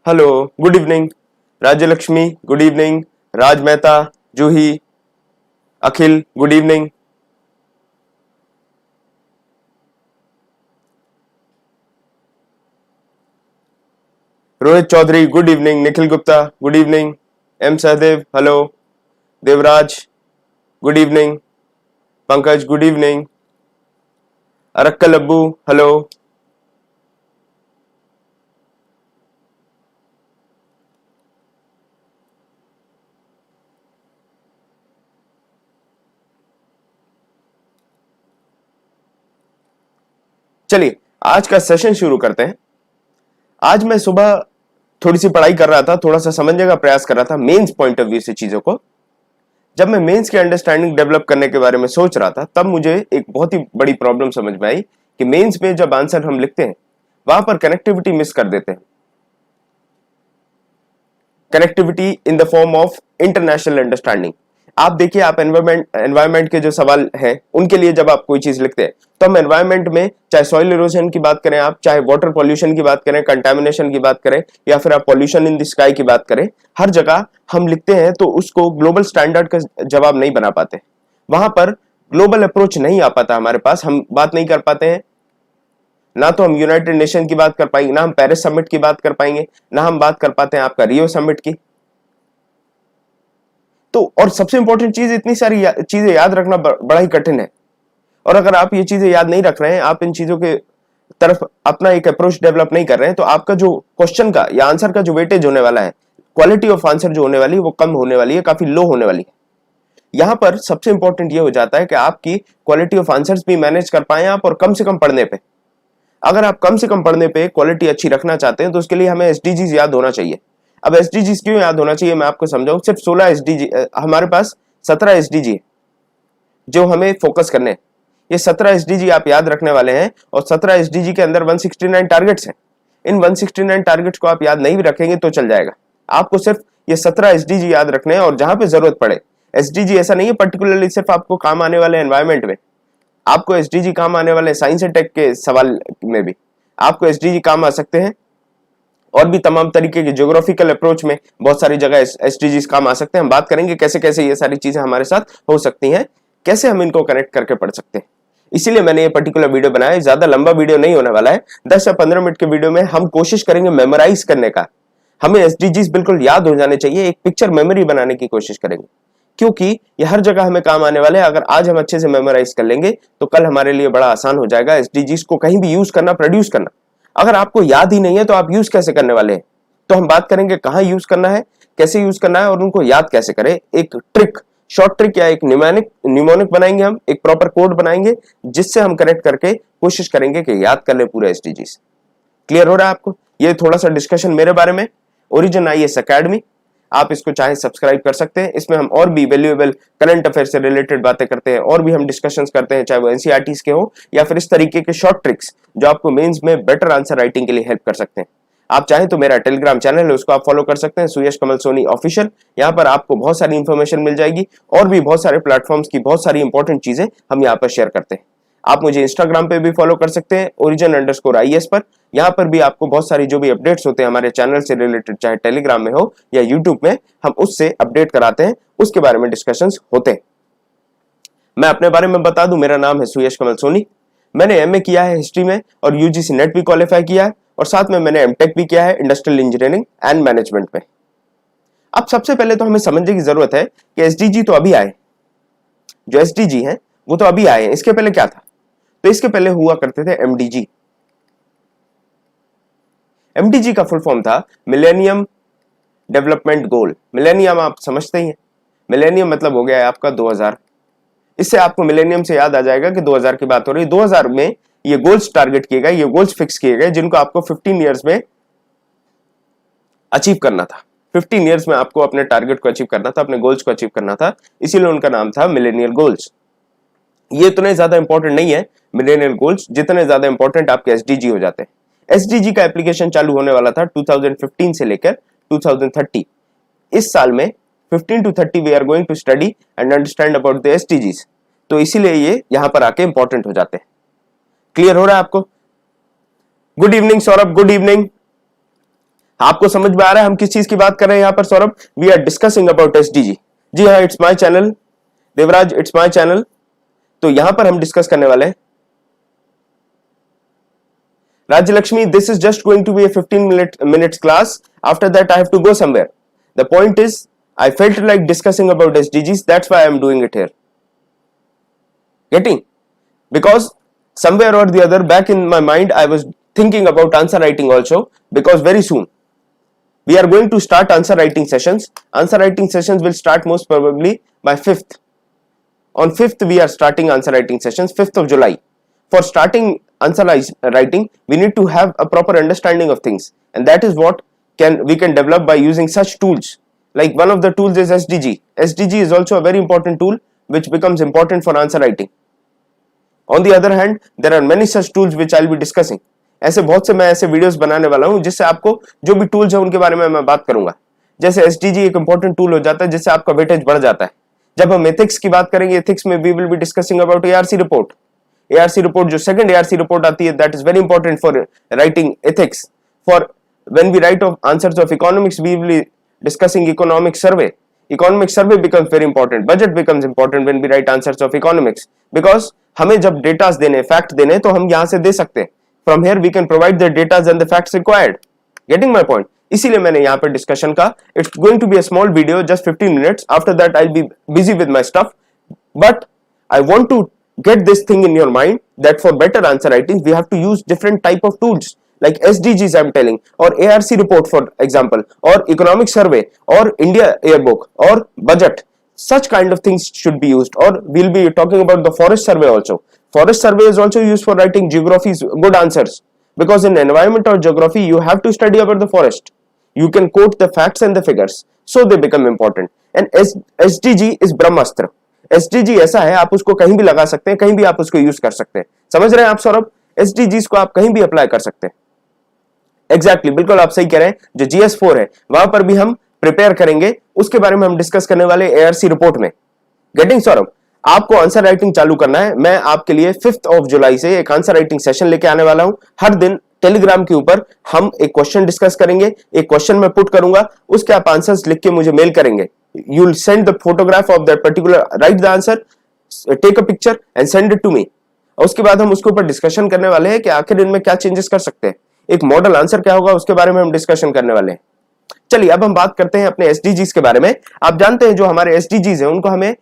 Hello, good evening. Rajya Lakshmi, good evening. Raj Mehta, Juhi, Akhil, good evening. Rohit Chaudhary, good evening. Nikhil Gupta, good evening. M Sahdev, hello. Devraj, good evening. Pankaj, good evening. Arakkal Abbu, hello. चलिए आज का session शुरू करते हैं। आज मैं सुबह थोड़ी सी पढ़ाई कर रहा था, थोड़ा सा समझने का प्रयास कर रहा था मेंस पॉइंट ऑफ व्यू से चीजों को। जब मैं मेंस की अंडरस्टैंडिंग डेवलप करने के बारे में सोच रहा था, तब मुझे एक बहुत ही बड़ी प्रॉब्लम समझ में आई कि मेंस में जब आंसर हम लिखते हैं वहां पर कनेक्टिविटी मिस कर देते हैं। Connectivity in the form of international understanding. आप देखिए, आप एनवायरमेंट के जो सवाल हैं उनके लिए जब आप कोई चीज लिखते हैं तो हम एनवायरमेंट में चाहे सॉइल इरोजन की बात करें, आप चाहे वाटर पॉल्यूशन की बात करें, कंटामिनेशन की बात करें, या फिर आप पॉल्यूशन इन द स्काई की बात करें, हर जगह हम लिखते हैं तो उसको ग्लोबल स्टैंडर्ड का जवाब नहीं बना पाते। वहां पर ग्लोबल अप्रोच नहीं आ पाता हमारे पास, हम बात नहीं कर पाते हैं। ना तो हम यूनाइटेड नेशन की बात कर पाएंगे, ना हम पेरिस समिट की बात कर पाएंगे, ना हम बात कर पाते हैं आपका रियो समिट की। तो और सबसे इंपॉर्टेंट चीज, इतनी सारी चीजें याद रखना बड़ा ही कठिन है। और अगर आप ये चीजें याद नहीं रख रहे हैं, आप इन चीजों के तरफ अपना एक अप्रोच डेवलप नहीं कर रहे हैं, तो आपका जो क्वेश्चन का या आंसर का जो वेटेज होने वाला है, क्वालिटी ऑफ आंसर जो होने वाली है वो कम होने वाली है, काफी लो होने वाली है। यहां पर सबसे इंपॉर्टेंट ये हो जाता है कि आपकी क्वालिटी ऑफ आंसर्स भी मैनेज कर पाए आप, और कम से कम पढ़ने पे। अगर आप कम से कम पढ़ने पे क्वालिटी अच्छी रखना चाहते हैं तो उसके लिए हमें एसडीजीज याद होना चाहिए। अब एसडीजीज क्यों याद होना चाहिए, मैं आपको समझाऊं। सिर्फ 16 एसडीजी, हमारे पास 17 एसडीजी है जो हमें फोकस करने हैं। ये 17 एसडीजी आप याद रखने वाले हैं, और 17 एसडीजी के अंदर 169 टारगेट्स हैं। इन 169 टारगेट्स को आप याद नहीं भी रखेंगे तो चल जाएगा। आपको सिर्फ ये 17 एसडीजी याद रखने हैं, और जहां पे जरूरत पड़े। एसडीजी ऐसा नहीं है पर्टिकुलरली सिर्फ आपको काम आने वाले एनवायरमेंट में, आपको एसडीजी काम आने वाले साइंस एंड टेक के सवाल में भी आपको एसडीजी काम आ सकते हैं। और भी तमाम तरीके के ज्योग्राफिकल अप्रोच में बहुत सारी जगह एसडीजीज काम आ सकते हैं। हम बात करेंगे कैसे कैसे ये सारी चीजें हमारे साथ हो सकती हैं, कैसे हम इनको कनेक्ट करके पढ़ सकते हैं। इसीलिए मैंने ये पर्टिकुलर वीडियो बनाया। ज्यादा लंबा वीडियो नहीं होने वाला है, 10 या 15 मिनट के वीडियो में हम कोशिश करेंगे मेमोराइज करने का। हमें एसडीजीज बिल्कुल याद हो जाने चाहिए, एक पिक्चर मेमोरी बनाने की कोशिश करेंगे, क्योंकि ये हर जगह हमें काम आने वाले हैं। अगर आज हम अच्छे से मेमोराइज कर लेंगे तो कल हमारे लिए बड़ा आसान हो जाएगा एसडीजीज को कहीं भी यूज करना, प्रोड्यूस करना। अगर आपको याद ही नहीं है तो आप यूज कैसे करने वाले हैं? तो हम बात करेंगे कहां यूज करना है, कैसे यूज करना है, और उनको याद कैसे करें। एक ट्रिक, शॉर्ट ट्रिक या एक न्यूमोनिक बनाएंगे, हम एक प्रॉपर कोड बनाएंगे जिससे हम कनेक्ट करके कोशिश करेंगे कि याद कर ले पूरे एसडीजीज। क्लियर हो रहा है आपको? ये थोड़ा सा डिस्कशन मेरे बारे में। ओरिजिन आईएएस एकेडमी, आप इसको चाहे सब्सक्राइब कर सकते हैं। इसमें हम और भी वैल्यूएबल करंट अफेयर से रिलेटेड बातें करते हैं, और भी हम डिस्कशंस करते हैं, चाहे वो एनसीईआरटीज के हो या फिर इस तरीके के शॉर्ट ट्रिक्स जो आपको मेंस में बेटर आंसर राइटिंग के लिए हेल्प कर सकते हैं। आप चाहें तो मेरा टेलीग्राम चैनल है, उसको आप फॉलो कर सकते हैं, सुयश कमल सोनी ऑफिशियल। यहाँ पर आपको बहुत सारी इंफॉर्मेशन मिल जाएगी, और भी बहुत सारे प्लेटफॉर्म्स की बहुत सारी इंपॉर्टेंट चीजें हम यहाँ पर शेयर करते हैं। आप मुझे इंस्टाग्राम पे भी फॉलो कर सकते हैं, origin_IAS पर। यहाँ पर भी आपको बहुत सारी जो भी अपडेट्स होते हैं हमारे चैनल से रिलेटेड, चाहे टेलीग्राम में हो या यूट्यूब में, हम उससे अपडेट कराते हैं, उसके बारे में डिस्कशंस होते हैं। मैं अपने बारे में बता दूं, मेरा नाम है सुयश कमल सोनी। मैंने एमए किया है हिस्ट्री में, और यूजीसी नेट भी क्वालिफाई किया है, और साथ में मैंने एमटेक भी किया है इंडस्ट्रियल इंजीनियरिंग एंड मैनेजमेंट में। अब सबसे पहले तो हमें समझने की जरूरत है कि एसडीजी तो अभी आए, जो एसडीजी हैं वो तो अभी आए हैं। इसके पहले क्या था? तो इसके पहले हुआ करते थे एमडीजी। एमडीजी का फुल फॉर्म था मिलेनियम डेवलपमेंट गोल। मिलेनियम आप समझते ही हैं, मिलेनियम मतलब हो गया है आपका 2000। इससे आपको मिलेनियम से याद आ जाएगा कि 2000 की बात हो रही है। 2000 में ये गोल्स टारगेट किए गए, ये गोल्स फिक्स किए गए जिनको आपको 15 ईयर्स में अचीव करना था। 15 ईयर्स में आपको अपने टारगेट को अचीव करना था, अपने गोल्स को अचीव करना था, इसीलिए उनका नाम था मिलेनियल गोल्स। ये इतने ज्यादा इंपॉर्टेंट नहीं है मिलेनियल गोल्स, जितने ज्यादा इंपॉर्टेंट आपके एसडीजी हो जाते हैं। एसडीजी का एप्लीकेशन चालू होने वाला था 2015 से लेकर 2030। इस साल में 15 to 30 we are going to study and understand about the SDGs. तो इसीलिए ये यहां पर आके इंपॉर्टेंट हो जाते हैं। क्लियर हो रहा है आपको? Good evening Saurabh, good evening. आपको समझ में आ रहा है हम किस चीज की बात कर रहे हैं यहाँ पर Saurabh? We are discussing about SDG. जी हाँ, it's my channel Devraj, it's my channel. तो यहां पर हम डिस्कस करने वाले हैं Rajyalakshmi, this is just going to be a 15 minutes class. After that, I have to go somewhere. The point is, I felt like discussing about SDGs. That's why I am doing it here. Getting? Because somewhere or the other, back in my mind, I was thinking about answer writing also. Because very soon, we are going to start answer writing sessions. Answer writing sessions will start most probably by 5th. On 5th, we are starting answer writing sessions, 5th of July. For starting answer writing, we need to have a proper understanding of things, and that is what we can develop by using such tools. Like one of the tools is SDG. SDG is also a very important tool which becomes important for answer writing. On the other hand, there are many such tools which I'll be discussing. ऐसे बहुत से मैं ऐसे videos बनाने वाला हूं जिससे आपको जो भी टूल्स है उनके बारे में मैं बात करूंगा। जैसे SDG एक इंपॉर्टेंट टूल हो जाता है जिससे आपका वेटेज बढ़ जाता है। जब हम एथिक्स की बात करेंगे, एथिक्स में we will be discussing about ARC report. ARC report जो सेकंड ARC रिपोर्ट आती है, that is very important for writing ethics. For when we write of answers of economics, we will be discussing economic survey. Economic survey becomes very important, budget becomes important when we write answers of economics, because हमें जब datas देने, fact देने, तो हम यहां से दे सकते हैं। From here we can provide the datas and the facts required. Getting my point? इसीलिए मैंने यहाँ पर डिस्कशन का, it's going to be a small video, just 15 minutes. After that I will be busy with my stuff, but I want to get this thing in your mind that for better answer writing we have to use different type of tools like SDGs I'm telling, or ARC report for example, or economic survey, or India yearbook, or budget. Such kind of things should be used. Or we'll be talking about the forest survey also. Forest survey is also used for writing geography's good answers, because in environment or geography you have to study about the forest. You can quote the facts and the figures, so they become important. And SDG is Brahmastra. SDG ऐसा है, आप उसको कहीं भी लगा सकते हैं, कहीं भी आप उसको यूज कर सकते हैं। समझ रहे हैं आप सौरभ? SDGs को आप कहीं भी अप्लाई कर सकते हैं। एग्जैक्टली, बिल्कुल आप सही कह रहे हैं। जो GS4 है वहां पर भी हम प्रिपेयर करेंगे, उसके बारे में हम डिस्कस करने वाले ARC रिपोर्ट में। गेटिंग सौरभ? आपको आंसर राइटिंग चालू करना है। मैं आपके लिए 5th of July से एक आंसर राइटिंग सेशन लेके आने वाला हूं। हर दिन टेलीग्राम के ऊपर हम एक क्वेश्चन डिस्कस करेंगे, एक क्वेश्चन मैं पुट करूंगा, उसके आप आंसर्स लिख के मुझे मेल करेंगे। You will send the photograph of that particular, write the answer, take a picture and send it to me. और उसके बाद हम उसके ऊपर डिस्कशन करने वाले हैं कि आखिर इनमें क्या चेंजेस कर सकते हैं, एक मॉडल आंसर क्या होगा, उसके बारे में हम डिस्कशन करने वाले हैं। चलिए अब हम बात करते हैं अपने SDGs के बारे में। आप जानते हैं जो हमारे SDGs हैं उनको हमें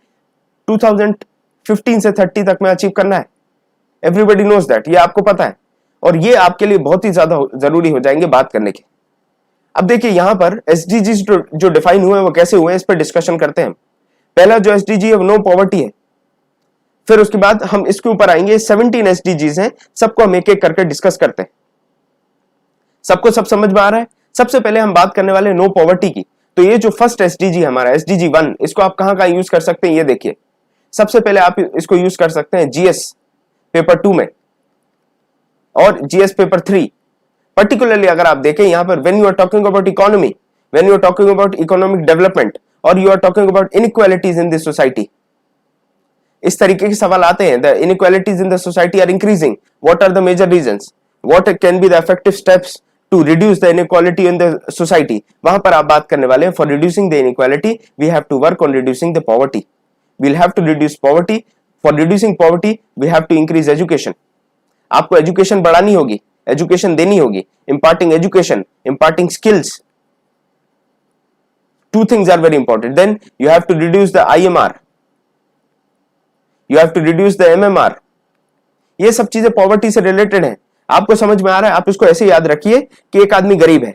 2015 से 30 तक में अचीव करना है। एवरीबडी नोज दैट, ये आपको पता है, और ये आपके लिए बहुत ही ज्यादा जरूरी हो जाएंगे बात करने के। अब देखिए यहां पर SDGs जो डिफाइन हुए वो कैसे हुए, इस पर डिस्कशन करते हैं। पहला जो SDG है वो नो पॉवर्टी है। फिर उसके बाद हम इसके ऊपर आएंगे, 17 SDGs हैं, सबको हम एक एक करके डिस्कस करते हैं। सबको सब समझ में आ रहा है? सबसे पहले हम बात करने वाले नो पॉवर्टी की। तो ये जो फर्स्ट SDG हमारा SDG 1, इसको आप कहां कहां यूज कर सकते हैं, ये देखिए। सबसे पहले आप इसको यूज कर सकते हैं GS पेपर 2 में और GS पेपर 3। पर्टिकुलरली अगर आप देखें यहां पर, when you are talking about economy, when you are talking about economic development, और you are talking about inequalities in this society, इस तरीके के सवाल आते हैं। The inequalities in the society are increasing, what are the major reasons, what can be the effective steps to reduce the inequality in the society. वहां पर आप बात करने वाले हैं, for reducing the inequality we have to work on reducing the poverty. We will have to reduce poverty, for reducing poverty we have to increase education. आपको education बढ़ानी होगी, एजुकेशन देनी होगी, imparting education, imparting skills. Two things are very important. Then you have to reduce the IMR, you have to reduce the MMR. ये सब चीजें poverty से related हैं। आपको समझ में आ रहा है? आप इसको ऐसे याद रखिए कि एक आदमी गरीब है,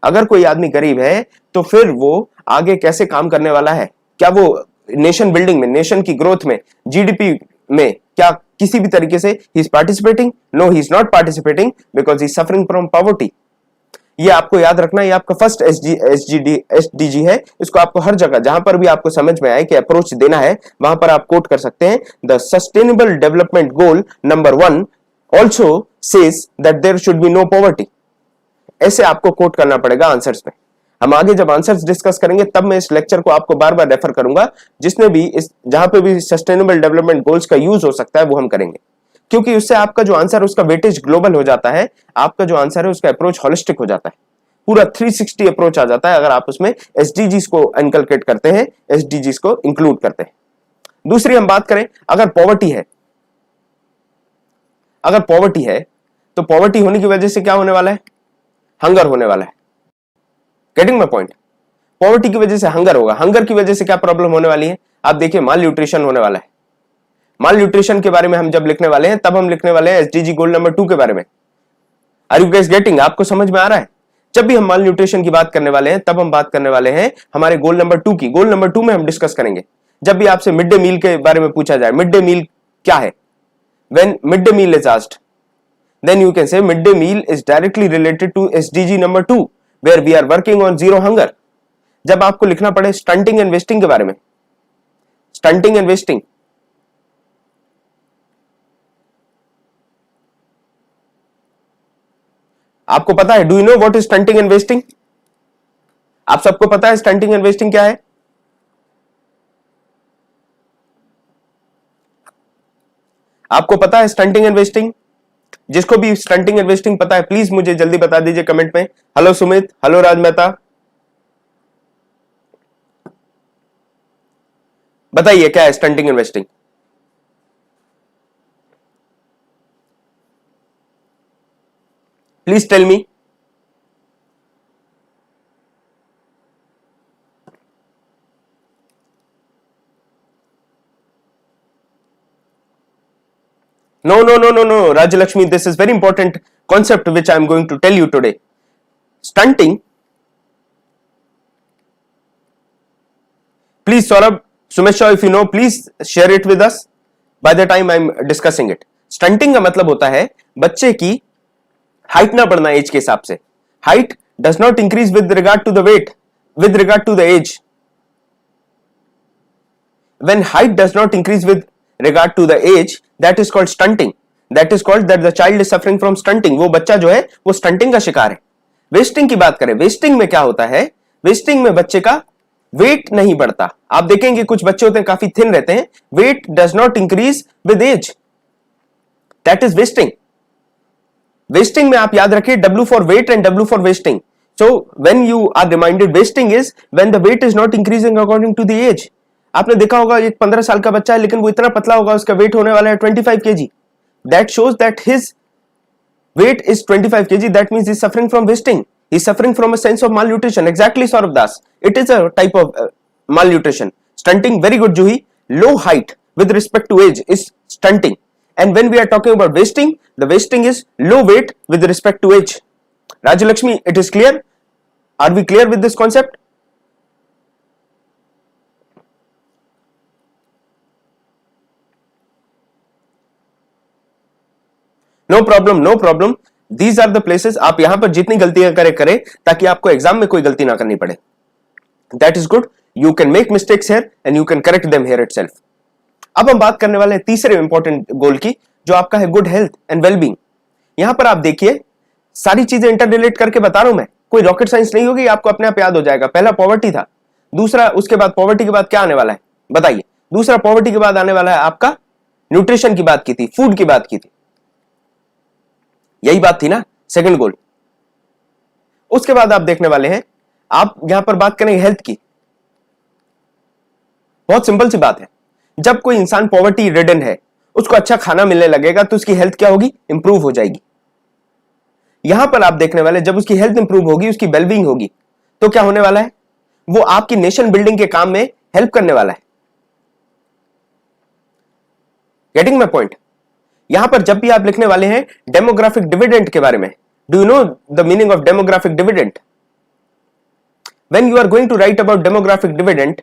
अगर कोई आदमी गरीब है तो फिर वो आगे कैसे काम करने वाला है, क्या वो नेशन बिल्डिंग में, नेशन की ग्रोथ में, GDP में क्या किसी भी तरीके से he is participating? No, he is not participating because he is suffering from poverty. ये आपको याद रखना, ये आपका फर्स्ट SDG है। इसको आपको हर जगह जहां पर भी आपको समझ में आए कि अप्रोच देना है, वहां पर आप कोट कर सकते हैं। The sustainable development goal number 1 also says that there should be no poverty. ऐसे आपको कोट करना पड़ेगा आंसर्स में। हम आगे जब आंसर्स डिस्कस करेंगे तब मैं इस लेक्चर को आपको बार बार रेफर करूंगा, जिसने भी इस जहां पे भी सस्टेनेबल डेवलपमेंट गोल्स का यूज हो सकता है वो हम करेंगे, क्योंकि उससे आपका जो आंसर उसका वेटेज ग्लोबल हो जाता है, आपका जो आंसर है उसका अप्रोच होलिस्टिक हो जाता है, पूरा 360 अप्रोच आ जाता है अगर आप उसमें एसडीजीज को इनकलकेट करते हैं, एसडीजीज को इंक्लूड करते हैं। दूसरी हम बात करें, अगर पॉवर्टी है, अगर पॉवर्टी है तो पॉवर्टी होने की वजह से क्या होने वाला है? हंगर होने वाला है। Getting my point? पॉवर्टी की वजह से हंगर होगा। हंगर की वजह से क्या प्रॉब्लम होने वाली है? आप देखिए, माल न्यूट्रिशन होने वाला है। माल न्यूट्रिशन के बारे में हम जब लिखने वाले हैं तब हम लिखने वाले हैं एसडीजी गोल नंबर 2 के बारे में। Are you guys getting? आपको समझ में आ रहा है? जब भी हम माल न्यूट्रिशन की बात करने वाले हैं तब हम बात करने वाले हैं हमारे गोल नंबर 2 की। गोल नंबर 2 में हम डिस्कस करेंगे। जब भी आपसे मिड डे मील के बारे में पूछा जाए, मिड डे मील क्या है? When mid day meal is asked, then you can say midday meal is directly related to SDG number 2 where we are working on zero hunger। जब आपको लिखना पड़े स्टंटिंग एंड वेस्टिंग के बारे में, stunting and wasting, आपको पता है? Do you know what is stunting and wasting? आप सबको पता है स्टंटिंग एंड वेस्टिंग क्या है? आपको पता है स्टंटिंग एंड वेस्टिंग? जिसको भी स्टंटिंग एंड वेस्टिंग पता है प्लीज मुझे जल्दी बता दीजिए कमेंट में। हेलो सुमित, हेलो राज मेहता, बताइए क्या है stunting and wasting? Please tell me. No, no, no, no, no, Rajalakshmi, this is very important concept which I am going to tell you today. Stunting. Please, Saurabh, Sumesha, if you know, please share it with us by the time I am discussing it. Stunting का मतलब होता है बच्चे की height ना बढ़ना as के हिसाब से। Height does not increase with regard to the weight, with regard to the age. When height does not increase with regard to the age, that is called stunting. That is called that the child is suffering from stunting. वो बच्चा जो है वो stunting का शिकार है। Wasting की बात करें, वेस्टिंग में क्या होता है? वेस्टिंग में बच्चे का वेट नहीं बढ़ता। आप देखेंगे कुछ बच्चे होते हैं काफी थिन रहते हैं, weight does not increase with age, that is wasting. Wasting में आप याद रखिए W for weight and W for wasting. So when you are reminded, wasting is when the weight is not increasing according to the age. आपने देखा होगा एक 15 साल का बच्चा है लेकिन वो इतना पतला होगा, उसका वेट होने वाला है 25 kg। That shows that his weight is 25 kg, that means he's suffering from wasting, he's suffering from a sense of malnutrition. Exactly, Saurabh Das, it is a type of malnutrition. Stunting, very good Juhi. Low height with respect to age is stunting, and when we are talking about wasting, the wasting is low weight with respect to age. Rajalakshmi, it is clear? Are we clear with this concept? No problem, no problem. These are the places, आप यहां पर जितनी गलतियां करें ताकि आपको exam में कोई गलती ना करनी पड़े। That is good, you can make mistakes here and you can correct them here itself. अब हम बात करने वाले हैं तीसरे इंपॉर्टेंट गोल की, जो आपका है गुड हेल्थ एंड वेलबींग। यहां पर आप देखिए सारी चीजें इंटर रिलेट करके बता रहा हूं मैं, कोई रॉकेट साइंस नहीं होगी, आपको अपने आप याद हो जाएगा। पहला पॉवर्टी था, दूसरा उसके बाद पॉवर्टी के बाद क्या आने वाला है बताइए? दूसरा पॉवर्टी के बाद आने वाला है आपका न्यूट्रिशन की बात की थी, फूड की बात की थी, यही बात थी ना, सेकंड गोल। उसके बाद आप देखने वाले हैं, आप यहां पर बात करेंगे हेल्थ की। बहुत सिंपल सी बात है, जब कोई इंसान पॉवर्टी रिडन है, उसको अच्छा खाना मिलने लगेगा तो उसकी हेल्थ क्या होगी? इंप्रूव हो जाएगी। यहां पर आप देखने वाले, जब उसकी हेल्थ इंप्रूव होगी, उसकी वेलबींग होगी, तो क्या होने वाला है? वो आपकी नेशन बिल्डिंग के काम में हेल्प करने वाला है। Getting my point? यहां पर जब भी आप लिखने वाले हैं डेमोग्राफिक डिविडेंड के बारे में, do you know the meaning of demographic dividend? When you are going to write about demographic dividend,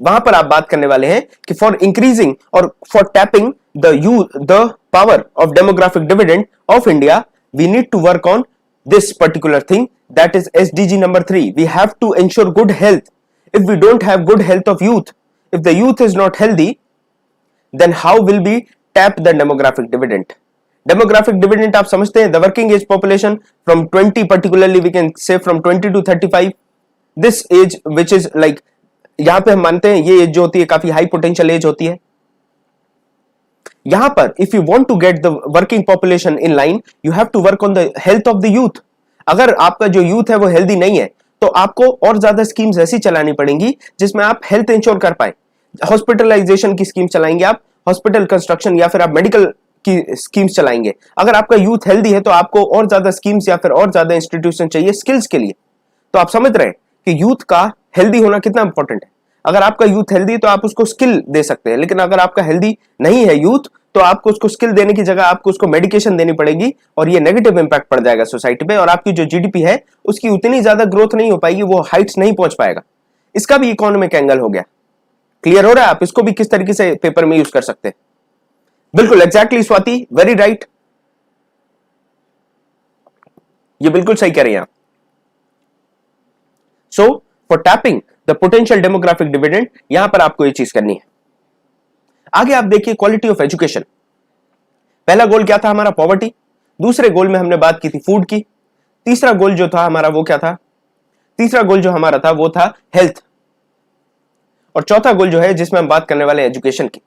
वहां पर आप बात करने वाले हैं कि फॉर इंक्रीजिंग और for tapping the power of demographic dividend of India, we need to work on this particular thing, that is SDG number 3. We have to ensure good health. If we don't have good health of youth, if the youth is not healthy, then how will we tap the demographic dividend? Demographic dividend आप समझते हैं, the working age population from 20, particularly we can say from 20 to 35, this age which is like, यहां पे हम मानते हैं ये as जो होती है काफी हाई पोटेंशियल एज होती है। यहां पर if you want to get the working population in line, you have to work on the health of the youth. अगर आपका जो यूथ है वो हेल्दी नहीं है तो आपको और ज्यादा स्कीम्स ऐसी चलानी पड़ेंगी जिसमें आप हेल्थ इंश्योर कर पाए। हॉस्पिटलाइजेशन की स्कीम चलाएंगे आप, हॉस्पिटल कंस्ट्रक्शन या फिर आप मेडिकल की स्कीम्स चलाएंगे। अगर आपका यूथ हेल्दी है तो आपको और ज्यादा स्कीम्स या फिर और ज्यादा इंस्टीट्यूशन चाहिए स्किल्स के लिए। तो आप समझ रहे हैं कि यूथ का हेल्दी होना कितना इंपॉर्टेंट है। अगर आपका यूथ हेल्दी तो आप उसको स्किल दे सकते हैं, लेकिन अगर आपका हेल्दी नहीं है यूथ तो आपको उसको स्किल देने की जगह आपको उसको मेडिकेशन देनी पड़ेगी और ये नेगेटिव इंपैक्ट पड़ जाएगा सोसाइटी पे, और आपकी जो जीडीपी है उसकी उतनी ज्यादा ग्रोथ नहीं हो पाएगी, वो हाइट्स नहीं पहुंच पाएगा। इसका भी इकोनॉमिक एंगल हो गया। क्लियर हो रहा है? आप इसको भी किस तरीके से पेपर में यूज कर सकते हैं। बिल्कुल एग्जैक्टली स्वाति, वेरी राइट, ये बिल्कुल सही कह रही हैं आप। So for tapping the potential demographic dividend, यहां पर आपको ये चीज करनी है। आगे आप देखिए क्वालिटी ऑफ एजुकेशन। पहला गोल क्या था हमारा? पॉवर्टी। दूसरे गोल में हमने बात की थी फूड की। तीसरा गोल जो था हमारा वो क्या था? तीसरा गोल जो हमारा था वो था हेल्थ। और चौथा गोल जो है जिसमें हम बात करने वाले हैं एजुकेशन की।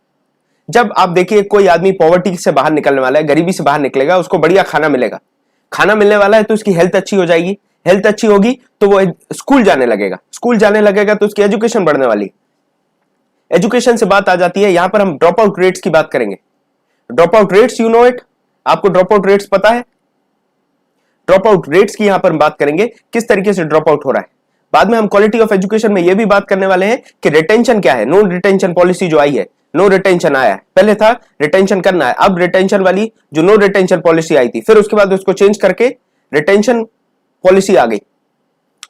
जब आप देखिए कोई आदमी पॉवर्टी से बाहर निकलने वाला है, गरीबी से बाहर निकलेगा, उसको बढ़िया खाना मिलेगा, खाना मिलने वाला है तो उसकी हेल्थ अच्छी हो जाएगी, हेल्थ अच्छी होगी तो वो स्कूल जाने लगेगा, स्कूल जाने लगेगा तो उसकी एजुकेशन बढ़ने वाली। एजुकेशन से बात आ जाती है, यहां पर हम ड्रॉप आउट रेट्स की बात करेंगे। Drop out rates, you know it, आपको ड्रॉप आउट रेट्स पता है? ड्रॉप आउट रेट्स की यहां पर हम बात करेंगे, किस तरीके से ड्रॉप आउट हो रहा है। बाद में हम क्वालिटी ऑफ एजुकेशन में यह भी बात करने वाले हैं कि रिटेंशन क्या है। नो रिटेंशन पॉलिसी जो आई है, नो रिटेंशन आया है, पहले था रिटेंशन करना है, अब रिटेंशन वाली जो नो रिटेंशन पॉलिसी आई थी, फिर उसके बाद उसको चेंज करके रिटेंशन पॉलिसी आ गई।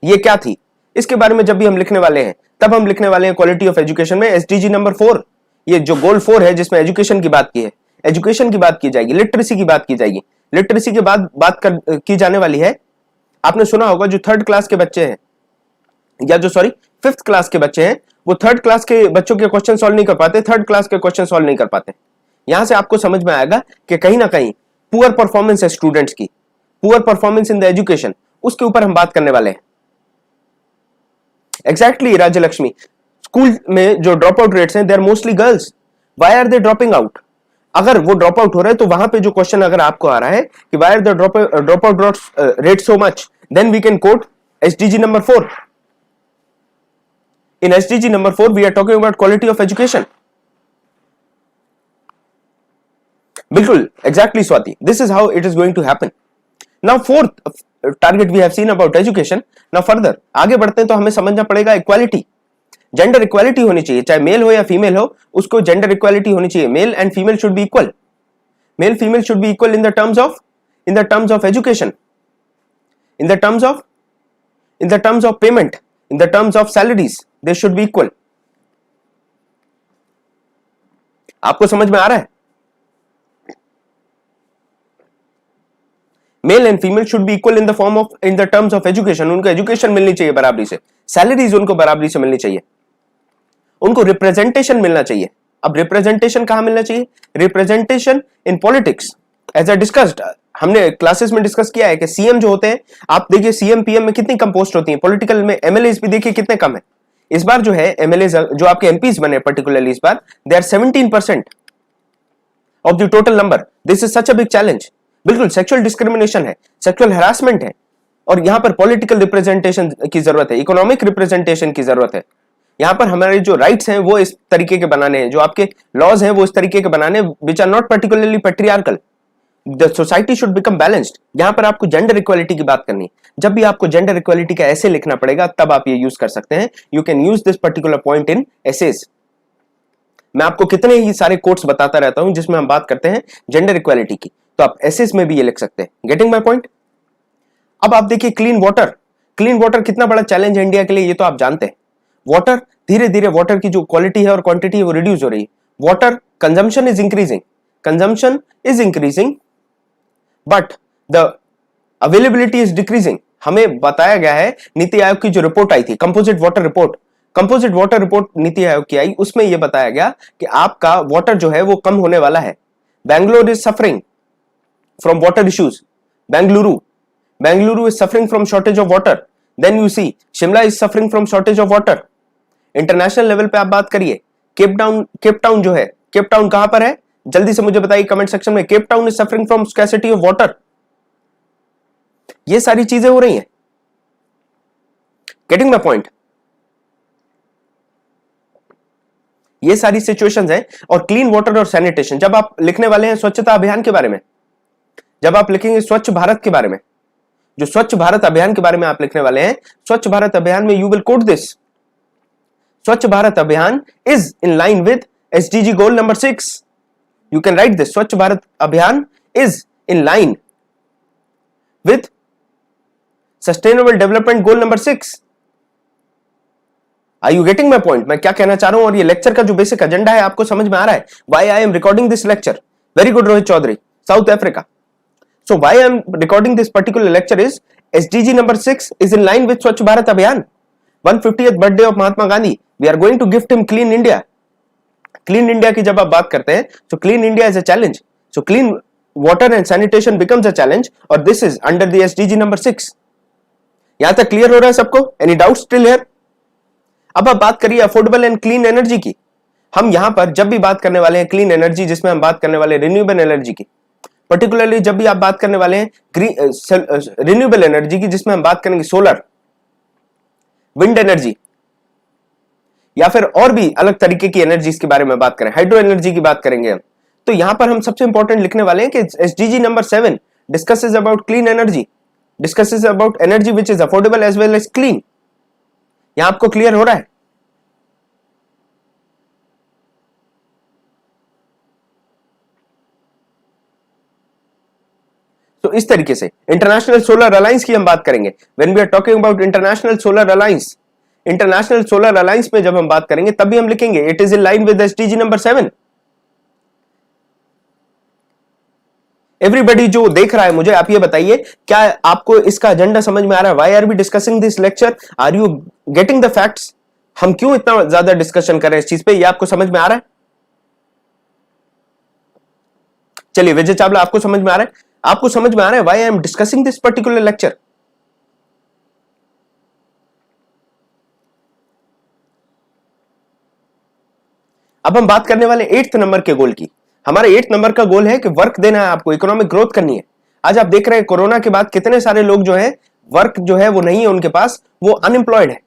ये क्या थी इसके बारे में जब भी हम लिखने वाले हैं तब हम लिखने वाले हैं क्वालिटी ऑफ एजुकेशन में एसडीजी नंबर 4। ये जो गोल 4 है जिसमें एजुकेशन की बात की है, एजुकेशन की बात की जाएगी, लिटरेसी की बात की जाएगी। लिटरेसी के बाद की जाने वाली है, आपने सुना होगा जो थर्ड क्लास के बच्चे हैं या जो सॉरी फिफ्थ क्लास के बच्चे हैं वो थर्ड क्लास के बच्चों के क्वेश्चन सॉल्व नहीं कर पाते, थर्ड क्लास के क्वेश्चन सॉल्व नहीं कर पाते। यहां से आपको समझ में आएगा कि कहीं ना कहीं पुअर परफॉर्मेंस है स्टूडेंट्स की, poor performance in the education, उसके ऊपर हम बात करने वाले हैं। एग्जैक्टली राज्य लक्ष्मी, स्कूल में जो ड्रॉप आउट रेट्स हैं they are mostly girls. Why are they dropping out? अगर वो ड्रॉप आउट हो रहे हैं तो वहां पे जो क्वेश्चन अगर आपको आ रहा है कि why are the drop out rate so much, then we can quote SDG number 4। In SDG number 4, we are talking about quality of education. बिल्कुल exactly Swati, this is how it is going to happen. Now fourth target we have seen about education. Now further आगे बढ़ते हैं तो हमें समझना पड़ेगा equality, gender equality होनी चाहिए, चाहे मेल हो या फीमेल हो, उसको जेंडर इक्वालिटी होनी चाहिए। Male and female should be equal, male female should be equal in the terms of education, in the terms of payment, in the terms of salaries, they should be equal. आपको समझ में आ रहा है? Male and female should be equal in the terms of education. उनको education मिलनी चाहिए बराबरी से, सैलरीज उनको बराबरी से मिलनी चाहिए, उनको रिप्रेजेंटेशन मिलना चाहिए। अब रिप्रेजेंटेशन कहां मिलना चाहिए? Representation in politics, as I discussed, हमने क्लासेस में डिस्कस किया है कि सीएम जो होते हैं, आप देखिए सीएम पीएम में कितनी कम पोस्ट होती है, पॉलिटिकल में एमएलए भी देखिए कितने कम है। इस बार जो है एमएलए जो आपके एमपीज बने पर्टिकुलरली इस बार, they are 17% of the total number. This is such a big challenge. बिल्कुल सेक्सुअल डिस्क्रिमिनेशन है, सेक्सुअल हैरासमेंट है, और यहां पर पॉलिटिकल रिप्रेजेंटेशन की जरूरत है, इकोनॉमिक रिप्रेजेंटेशन की जरूरत है। यहां पर हमारे जो राइट्स हैं वो इस तरीके के बनाने हैं, जो आपके लॉज हैं वो इस तरीके के बनाने, which are not particularly patriarchal. The society should become balanced. यहां पर आपको जेंडर इक्वालिटी की बात करनी है। जब भी आपको जेंडर इक्वालिटी का ऐसे लिखना पड़ेगा तब आप ये यूज कर सकते हैं। You can use this particular point in essays. मैं आपको कितने ही सारे कोट्स बताता रहता हूं जिसमें हम बात करते हैं जेंडर इक्वालिटी की, तो आप एसेज में भी ये लिख सकते हैं। Getting my point? अब आप देखिए क्लीन वाटर, क्लीन वाटर कितना बड़ा चैलेंज है इंडिया के लिए, ये तो आप जानते हैं। वाटर धीरे धीरे वाटर की जो क्वालिटी है और क्वांटिटी है वो रिड्यूस हो रही है। Water consumption is increasing but the availability is decreasing. हमें बताया गया है, नीति आयोग की जो रिपोर्ट आई थी, composite water report NITI Aayog की आई, उसमें यह बताया गया कि आपका वाटर जो है वो कम होने वाला है। Bangalore is suffering from water issues, Bengaluru is suffering from shortage of water. Then you see Shimla is suffering from shortage of water. International level पे आप बात करिए, केप टाउन जो है, केप टाउन कहां पर है जल्दी से मुझे बताइए कमेंट सेक्शन में। Cape Town is suffering from scarcity of water. ये सारी चीजें हो रही हैं। Getting my point? ये सारी सिचुएशंस हैं। और क्लीन वाटर और सैनिटेशन, जब आप लिखने वाले हैं स्वच्छता अभियान के बारे में, जब आप लिखेंगे स्वच्छ भारत के बारे में, जो स्वच्छ भारत अभियान के बारे में आप लिखने वाले हैं, स्वच्छ भारत अभियान में you will coat this, Swachh Bharat Abhiyan is in line with SDG goal number 6। You can write this, Swachh Bharat Abhiyan is in line with sustainable development goal number 6। Are you getting my point? मैं क्या कहना चाह रहा हूं और ये लेक्चर का जो बेसिक एजेंडा है आपको समझ में आ रहा है? Why I am recording this lecture? Very good Rohit Chaudhary, South Africa. So why I am recording this particular lecture is SDG number 6 is in line with Swachh Bharat Abhiyan. 150th birthday of Mahatma Gandhi. We are going to gift him Clean India. Clean India की जब आप बात करते हैं, so Clean India is a challenge. So clean water and sanitation becomes a challenge, और this is under the SDG number 6. यहां तक clear हो रहा है सबको? Any doubt still here? अब आप बात करिए अफोर्डेबल एंड क्लीन एनर्जी की। हम यहां पर जब भी बात करने वाले हैं क्लीन एनर्जी, जिसमें हम बात करने वाले रिन्यूएबल एनर्जी की, पर्टिकुलरली जब भी आप बात करने वाले हैं रिन्यूएबल एनर्जी की, जिसमें हम बात करेंगे सोलर, विंड एनर्जी, या फिर और भी अलग तरीके की एनर्जीज के बारे में बात करें, हाइड्रो एनर्जी की बात करेंगे हम, तो यहां पर हम सबसे इंपॉर्टेंट लिखने वाले हैं कि SDG number 7 discusses about clean energy, discusses about energy which is affordable as well as clean. यहां आपको क्लियर हो रहा है? तो इस तरीके से इंटरनेशनल सोलर अलायंस की हम बात करेंगे। When we are talking about international solar alliance, international solar alliance में जब हम बात करेंगे तब भी हम लिखेंगे it is in line with SDG number 7। Everybody जो देख रहा है मुझे आप ये बताइए, क्या आपको इसका एजेंडा समझ में आ रहा है? Why are we discussing this lecture? Are you getting the facts? हम क्यों इतना ज्यादा डिस्कशन कर रहे हैं इस चीज पे? ये आपको समझ में आ रहा है? चलिए विजय चावला, आपको समझ में आ रहा है? आपको समझ में आ रहा है why I am discussing this particular lecture? अब हम बात करने वाले 8th नंबर के गोल की। हमारा 8th नंबर का गोल है कि वर्क देना है आपको, इकोनॉमिक ग्रोथ करनी है। आज आप देख रहे हैं कोरोना के बाद कितने सारे लोग जो है वर्क जो है वो नहीं है उनके पास, वो अनएम्प्लॉयड है।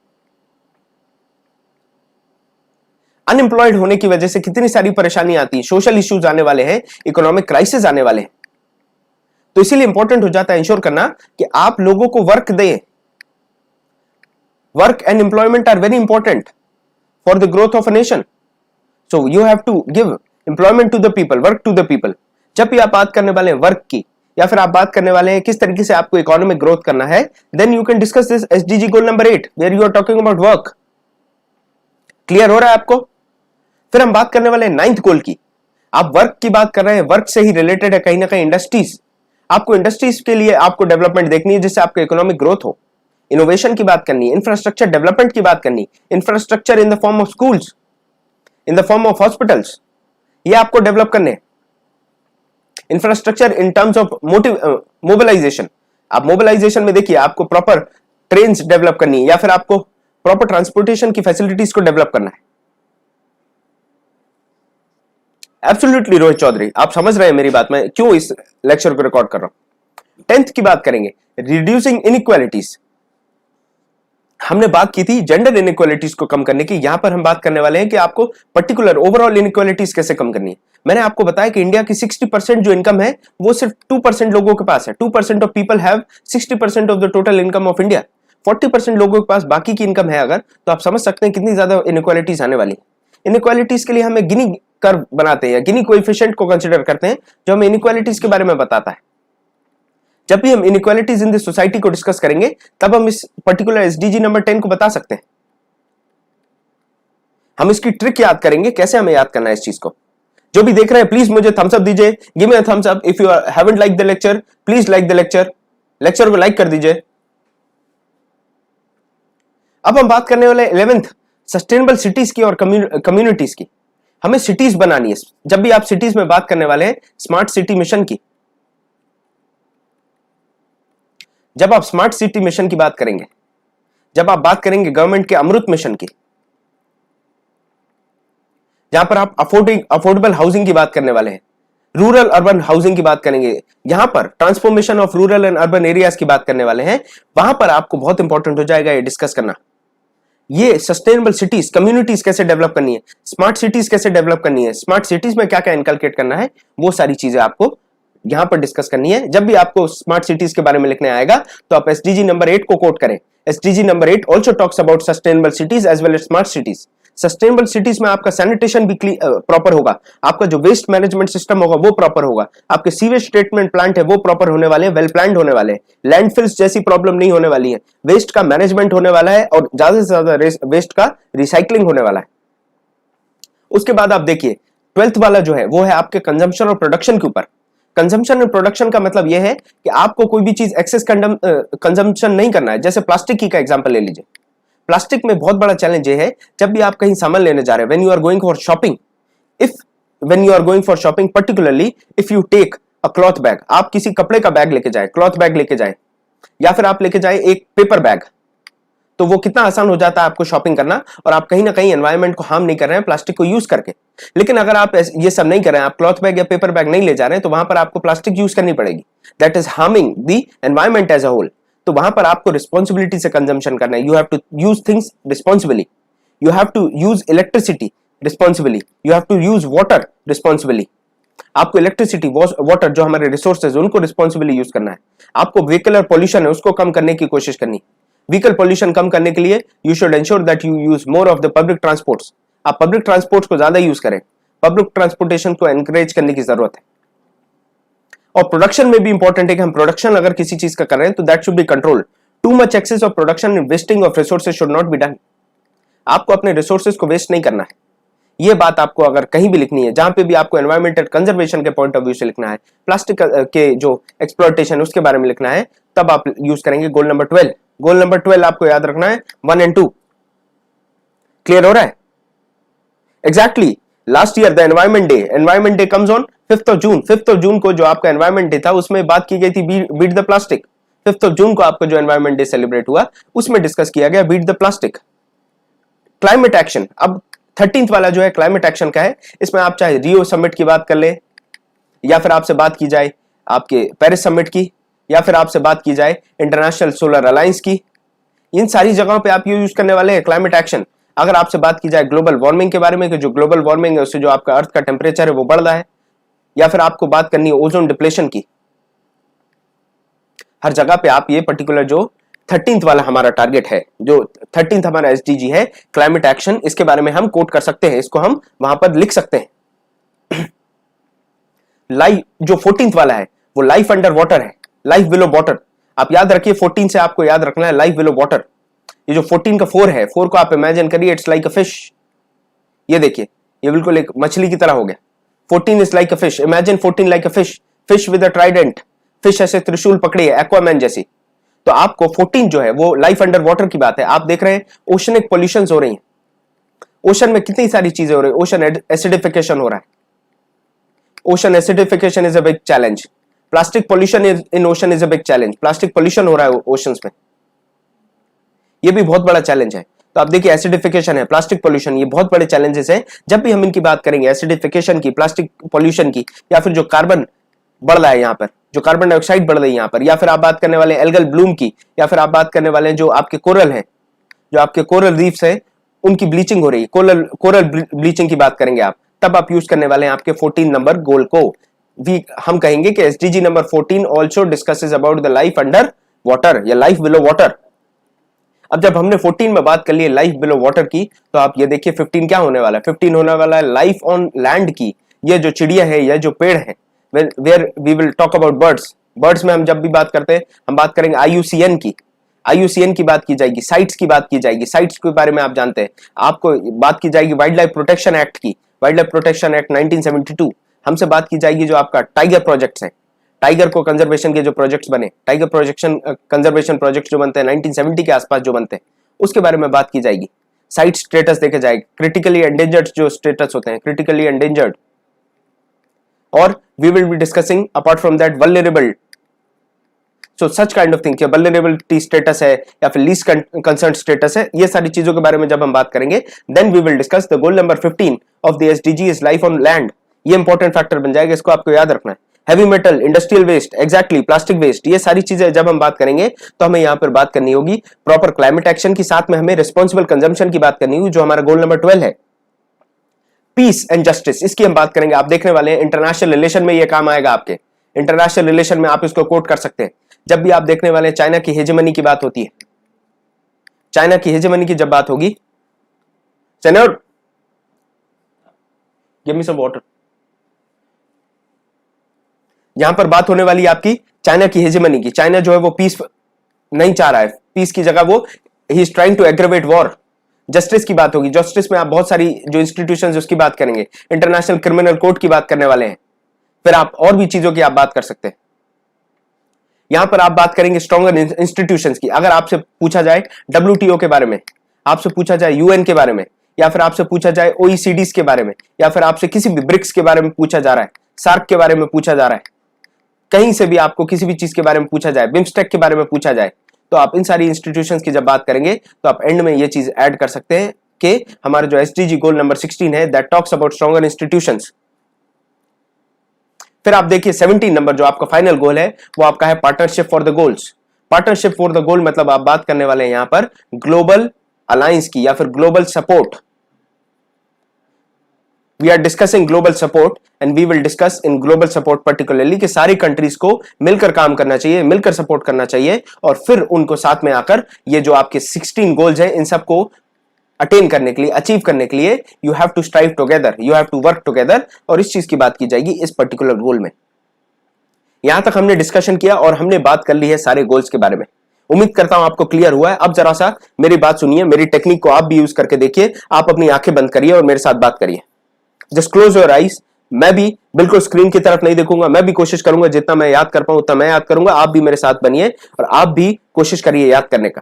अनएम्प्लॉयड होने की वजह से कितनी सारी परेशानी आती है, सोशल इश्यूज आने वाले हैं, इकोनॉमिक क्राइसिस आने वाले हैं। तो इसीलिए इंपॉर्टेंट हो जाता है इंश्योर करना कि आप लोगों को वर्क दें। Work and employment are very important for the growth of a nation. So you have to give employment to the people, work to the people. जब भी आप बात करने वाले हैं वर्क की, या फिर आप बात करने वाले हैं किस तरीके से आपको इकोनॉमिक ग्रोथ करना है, then you can discuss this SDG goal number 8 where you are talking about work. Clear हो रहा है आपको? फिर हम बात करने वाले हैं 9th गोल की। आप वर्क की बात कर रहे हैं, वर्क से ही रिलेटेड है कहीं ना कहीं इंडस्ट्रीज। आपको इंडस्ट्रीज के लिए आपको डेवलपमेंट देखनी है जिससे आपको इकोनॉमिक ग्रोथ हो। इनोवेशन की बात करनी है, इंफ्रास्ट्रक्चर डेवलपमेंट की बात करनी, infrastructure in the form of schools, in the form of hospitals, ये आपको डेवलप करने। Infrastructure in terms of mobilisation, आप मोबिलाइजेशन में देखिए आपको प्रॉपर ट्रेन डेवलप करनी है, या फिर आपको प्रॉपर ट्रांसपोर्टेशन की फैसिलिटीज को डेवलप करना है। एब्सोल्युटली रोहित चौधरी, आप समझ रहे हैं मेरी बात, मैं क्यों इस लेक्चर को रिकॉर्ड कर रहा हूं। 10th की बात करेंगे, रिड्यूसिंग इनइक्वालिटीज। हमने बात की थी जेंडर इनइक्वालिटीज को कम करने की, यहां पर हम बात करने वाले हैं कि आपको पर्टिकुलर ओवरऑल इनइक्वालिटीज कैसे कम करनी है। मैंने आपको बताया कि इंडिया की 60% जो इनकम है वो सिर्फ 2% लोगों के पास है। 2% of people have 60% of the total income of India. 40% लोगों के पास बाकी की इनकम है अगर, तो आप समझ सकते हैं कितनी ज्यादा इनइक्वालिटीज आने वाली। इनइक्वालिटीज के लिए हमें गिनी कर्व बनाते हैं, गिनी कोएफिशिएंट को कंसीडर करते हैं जो हमें इनइक्वालिटीज के बारे में बताता है। जब भी हम इनइक्वालिटीज इन द सोसाइटी को डिस्कस करेंगे तब हम इस पर्टिकुलर एसडीजी नंबर 10 को बता सकते हैं। हम इसकी ट्रिक याद करेंगे, कैसे हमें याद करना है इस चीज को। जो भी देख रहे हैं प्लीज मुझे थम्स अप दीजिए, give me a thumbs up if you haven't like the lecture, please like the lecture, lecture को लाइक कर दीजिए। अब हम बात करने वाले 11th सस्टेनेबल सिटीज की और कम्युनिटीज की। हमें सिटीज बनानी है। जब भी आप सिटीज में बात करने वाले हैं स्मार्ट सिटी मिशन की, जब आप स्मार्ट सिटी मिशन की बात करेंगे, जब आप बात करेंगे गवर्नमेंट के अमृत मिशन की, जहां पर आप अफोर्डेबल हाउसिंग की बात करने वाले हैं, रूरल अर्बन हाउसिंग की बात करेंगे, यहां पर transformation of rural and urban areas की बात करने वाले हैं। वहां पर आपको बहुत इंपॉर्टेंट हो जाएगा ये डिस्कस करना, ये सस्टेनेबल सिटीज कम्युनिटीज कैसे डेवलप करनी है, स्मार्ट सिटीज कैसे डेवलप करनी है, स्मार्ट सिटीज में क्या क्या इनकलकेट करना है, वो सारी चीजें आपको यहां पर डिस्कस करनी है। जब भी आपको स्मार्ट सिटीज के बारे में लिखने आएगा तो आप एसडीजी नंबर 8 को कोट करें। SDG number 8 also talks about sustainable cities as well as smart cities. Sustainable cities में आपका सैनिटेशन भी प्रॉपर होगा, आपका जो वेस्ट मैनेजमेंट सिस्टम होगा वो प्रॉपर होगा, आपके सीवेज ट्रीटमेंट प्लांट है वो प्रॉपर होने वाले हैं, वेल प्लान्ड होने वाले हैं, लैंडफिल्स जैसी प्रॉब्लम नहीं होने वाली है, वेस्ट का मैनेजमेंट होने वाला है और ज्यादा से ज्यादा वेस्ट का रिसाइकलिंग होने वाला है। उसके बाद आप देखिए 12th वाला जो है वो है आपके कंजम्पशन और प्रोडक्शन के ऊपर। कंजम्पशन और प्रोडक्शन का मतलब यह है कि आपको कोई भी चीज एक्सेस कंजम्पशन नहीं करना है। जैसे प्लास्टिक की का एग्जांपल ले लीजिए, प्लास्टिक में बहुत बड़ा चैलेंज ये है, जब भी आप कहीं सामान लेने जा रहे हैं, when you are going for shopping, when you are going for shopping particularly if you take a cloth bag, आप किसी कपड़े का बैग लेके जाए, क्लॉथ बैग लेके जाए, या फिर आप लेके जाए एक पेपर बैग, तो वो कितना आसान हो जाता है आपको शॉपिंग करना और आप कहीं ना कहीं एनवायरनमेंट को हार्म नहीं कर रहे हैं प्लास्टिक को यूज करके। लेकिन अगर आप ये सब नहीं कर रहे हैं, आप क्लॉथ बैग या पेपर बैग नहीं ले जा रहे हैं, तो वहां पर आपको प्लास्टिक यूज करनी पड़ेगी, that is harming the environment as a whole. तो वहां पर आपको रिस्पॉन्सिबिलिटी से कंजम्पशन करना है, you have to use things responsibly, you have to use electricity responsibly, you have to use water responsibly. आपको इलेक्ट्रिसिटी वाटर जो हमारे रिसोर्सेज उनको रिस्पॉन्सिबली यूज करना है। आपको व्हीकल और पॉल्यूशन है उसको कम करने की कोशिश करनी है। व्हीकल पॉल्यूशन कम करने के लिए you should ensure that you use more of the public transports, आप पब्लिक ट्रांसपोर्ट्स को ज्यादा यूज करें, पब्लिक ट्रांसपोर्टेशन को एनकरेज करने की जरूरत है। और प्रोडक्शन में भी इंपॉर्टेंट है कि हम प्रोडक्शन अगर किसी चीज का कर रहे हैं तो that should be controlled. Too much excess of production and wasting of resources should not be done. आपको अपने रिसोर्सेज को वेस्ट नहीं करना है, ये बात आपको अगर कहीं भी लिखनी है, जहां पे भी आपको एनवायरमेंटल कंजर्वेशन के पॉइंट ऑफ व्यू से लिखना है, प्लास्टिक के जो एक्सप्लॉयटेशन उसके बारे में लिखना है, तब आप यूज करेंगे गोल नंबर 12। गोल नंबर 12 आपको याद रखना है 1 and 2। क्लियर हो रहा है? Exactly last year the environment day comes on 5th of June। 5th of June को जो आपका एनवायरमेंट डे था उसमें बात की गई थी beat the plastic. 5th of June को आपका जो एनवायरमेंट डे सेलिब्रेट हुआ उसमें डिस्कस किया गया beat the plastic. Climate action, अब 13th वाला जो है क्लाइमेट एक्शन का है, इसमें आप चाहे रियो समिट की बात कर ले, या फिर आपसे बात की जाए आपके पेरिस समिट की, या फिर आपसे बात की जाए इंटरनेशनल सोलर अलायंस की, इन सारी जगहों पे आप ये यूज करने वाले हैं क्लाइमेट एक्शन। अगर आपसे बात की जाए ग्लोबल वार्मिंग के बारे में कि जो ग्लोबल वार्मिंग है उससे जो आपका अर्थ का टेम्परेचर है वो बढ़ रहा है, या फिर आपको बात करनी है ओजोन डिप्लेशन की, हर जगह पे आप ये पर्टिकुलर जो 13th वाला हमारा टारगेट है, जो 13th हमारा एसडीजी है क्लाइमेट एक्शन, इसके बारे में हम कोट कर सकते हैं, इसको हम वहां पर लिख सकते हैं। लाइफ जो 14th वाला है वो लाइफ अंडर वाटर है, लाइफ बिलो वाटर। आप याद रखिए 14 से आपको याद रखना है लाइफ बिलो वाटर। ये जो 14 का 4 है, 4 को आप इमेजिन करिए इट्स लाइक अ फिश। ये देखिए ये बिल्कुल एक मछली की तरह हो गया। 14 is like a fish, imagine 14 like a fish, fish with a Trident, fish ऐसे त्रिशूल पकड़ी है एक्वामैन जैसी। तो आपको 14 जो है वो लाइफ अंडर वाटर की बात है। आप देख रहे हैं ओशनिक पॉल्यूशन हो रही है, ओशन में कितनी सारी चीजें हो रही है, ओशन एसिडिफिकेशन हो रहा है, ocean acidification is a big challenge, plastic pollution in ocean is a big challenge, plastic pollution हो रहा है ओशंस में, ये भी बहुत बड़ा चैलेंज है। तो आप देखिए एसिडिफिकेशन है, प्लास्टिक पॉल्यूशन, ये बहुत बड़े चैलेंजेस हैं। जब भी हम इनकी बात करेंगे एसिडिफिकेशन की, प्लास्टिक पॉल्यूशन की, या फिर जो कार्बन बढ़ रहा है यहाँ पर, जो कार्बन डाइऑक्साइड बढ़ रही है यहाँ पर, या फिर आप बात करने वाले एल्गल ब्लूम की, या फिर आप बात करने वाले जो आपके कोरल है, जो आपके कोरल रीफ्स है उनकी ब्लीचिंग हो रही है, कोरल ब्लीचिंग की बात करेंगे आप, तब आप यूज करने वाले हैं आपके 14 नंबर गोल को। हम कहेंगे कि SDG number 14 also discusses about the life under water या लाइफ बिलो वाटर। अब जब हमने 14 में बात कर ली लाइफ बिलो वाटर की, तो आप ये देखिए 15 क्या होने वाला है, 15 होने वाला है लाइफ ऑन लैंड की। ये जो चिड़िया है या जो पेड़ है, where we will talk about birds. Birds में हम जब भी बात करते हैं हम बात करेंगे आईयूसीएन की, आईयूसीएन की बात की जाएगी, साइट्स की बात की जाएगी, साइट्स के बारे में आप जानते हैं। आपको बात की जाएगी वाइल्ड लाइफ प्रोटेक्शन एक्ट की, वाइल्ड लाइफ प्रोटेक्शन एक्ट 1972। हमसे बात की जाएगी जो आपका टाइगर प्रोजेक्ट्स है, टाइगर को कंजर्वेशन के जो प्रोजेक्ट्स बने, टाइगर प्रोजेक्शन कंजर्वेशन प्रोजेक्ट्स जो बनते हैं 1970 के आसपास जो बनते हैं, उसके बारे में बात की जाएगी। साइट स्टेटस देखे जाएगा, क्रिटिकली एंडेंजर्ड जो स्टेटस होते हैं, क्रिटिकली एंडेंजर्ड, और we will be discussing apart from that vulnerable, so such kind of thing, vulnerability status है या फिर लीस्ट कंसर्न स्टेटस है, ये सारी चीजों के बारे में जब हम बात करेंगे, then we will discuss the goal number 15 of the SDG is life on land. ये इंपॉर्टेंट फैक्टर बन जाएगा, इसको आपको याद रखना है। Heavy metal, industrial waste, exactly plastic waste, ये सारी चीजें जब हम बात करेंगे तो हमें यहां पर बात करनी होगी प्रॉपर क्लाइमेट एक्शन की, साथ में हमें रिस्पॉन्सिबल कंजम्पशन की बात करनी होगी, जो हमारा गोल नंबर 12 है। पीस एंड जस्टिस, इसकी हम बात करेंगे। आप देखने वाले हैं इंटरनेशनल रिलेशन में ये काम आएगा आपके, इंटरनेशनल रिलेशन में आप इसको कोट कर सकते हैं। जब भी आप देखने वाले चाइना की हेजेमनी की बात होती है, चाइना की हेजेमनी की जब बात होगी, senior give me some water, यहां पर बात होने वाली आपकी चाइना की हेजेमनी की। चाइना जो है वो पीस नहीं चाह रहा है, पीस की जगह वो ही is trying to aggravate war. Justice की बात होगी, जस्टिस में आप बहुत सारी जो इंस्टीट्यूशंस उसकी बात करेंगे, इंटरनेशनल क्रिमिनल कोर्ट की बात करने वाले हैं, फिर आप और भी चीजों की आप बात कर सकते हैं। यहां पर आप बात करेंगे स्ट्रॉन्गर इंस्टीट्यूशंस की। अगर आपसे पूछा जाए WTO के बारे में, आपसे पूछा जाए UN के बारे में, या फिर आपसे पूछा जाए OECDs के बारे में, या फिर आपसे किसी भी ब्रिक्स के बारे में पूछा जा रहा है, सार्क के बारे में पूछा जा रहा है, कहीं से भी आपको किसी भी चीज के बारे में पूछा जाए, बिम्स्टेक के बारे में पूछा जाए, तो आप इन सारी इंस्टीट्यूशंस की जब बात करेंगे तो आप एंड में ये चीज ऐड कर सकते हैं कि हमारा जो SDG गोल नंबर 16 है, that talks about stronger institutions. फिर आप देखिए 17 नंबर जो आपका फाइनल गोल है वो आपका है partnership for the goals. Partnership for the goal मतलब आप बात करने वाले हैं यहां पर ग्लोबल अलायंस की या फिर global support. We are discussing global support and we will discuss in global support particularly कि सारी कंट्रीज को मिलकर काम करना चाहिए, मिलकर सपोर्ट करना चाहिए, और फिर उनको साथ में आकर ये जो आपके 16 गोल्स हैं इन सबको अटेन करने के लिए, अचीव करने के लिए you have to strive together, you have to work together, और इस चीज की बात की जाएगी इस पर्टिकुलर गोल में। यहां तक हमने डिस्कशन किया और हमने बात कर ली है सारे गोल्स के बारे में। उम्मीद करता हूं आपको क्लियर हुआ है। अब जरा सा मेरी बात सुनिए, मेरी टेक्निक को आप भी यूज करके देखिए। आप अपनी आंखें बंद करिए और मेरे साथ बात करिए। Just close your eyes. मैं भी बिल्कुल स्क्रीन की तरफ नहीं देखूंगा, मैं भी कोशिश करूंगा जितना मैं याद कर पाऊं उतना मैं याद करूंगा। आप भी मेरे साथ बनिए और आप भी कोशिश करिए याद करने का।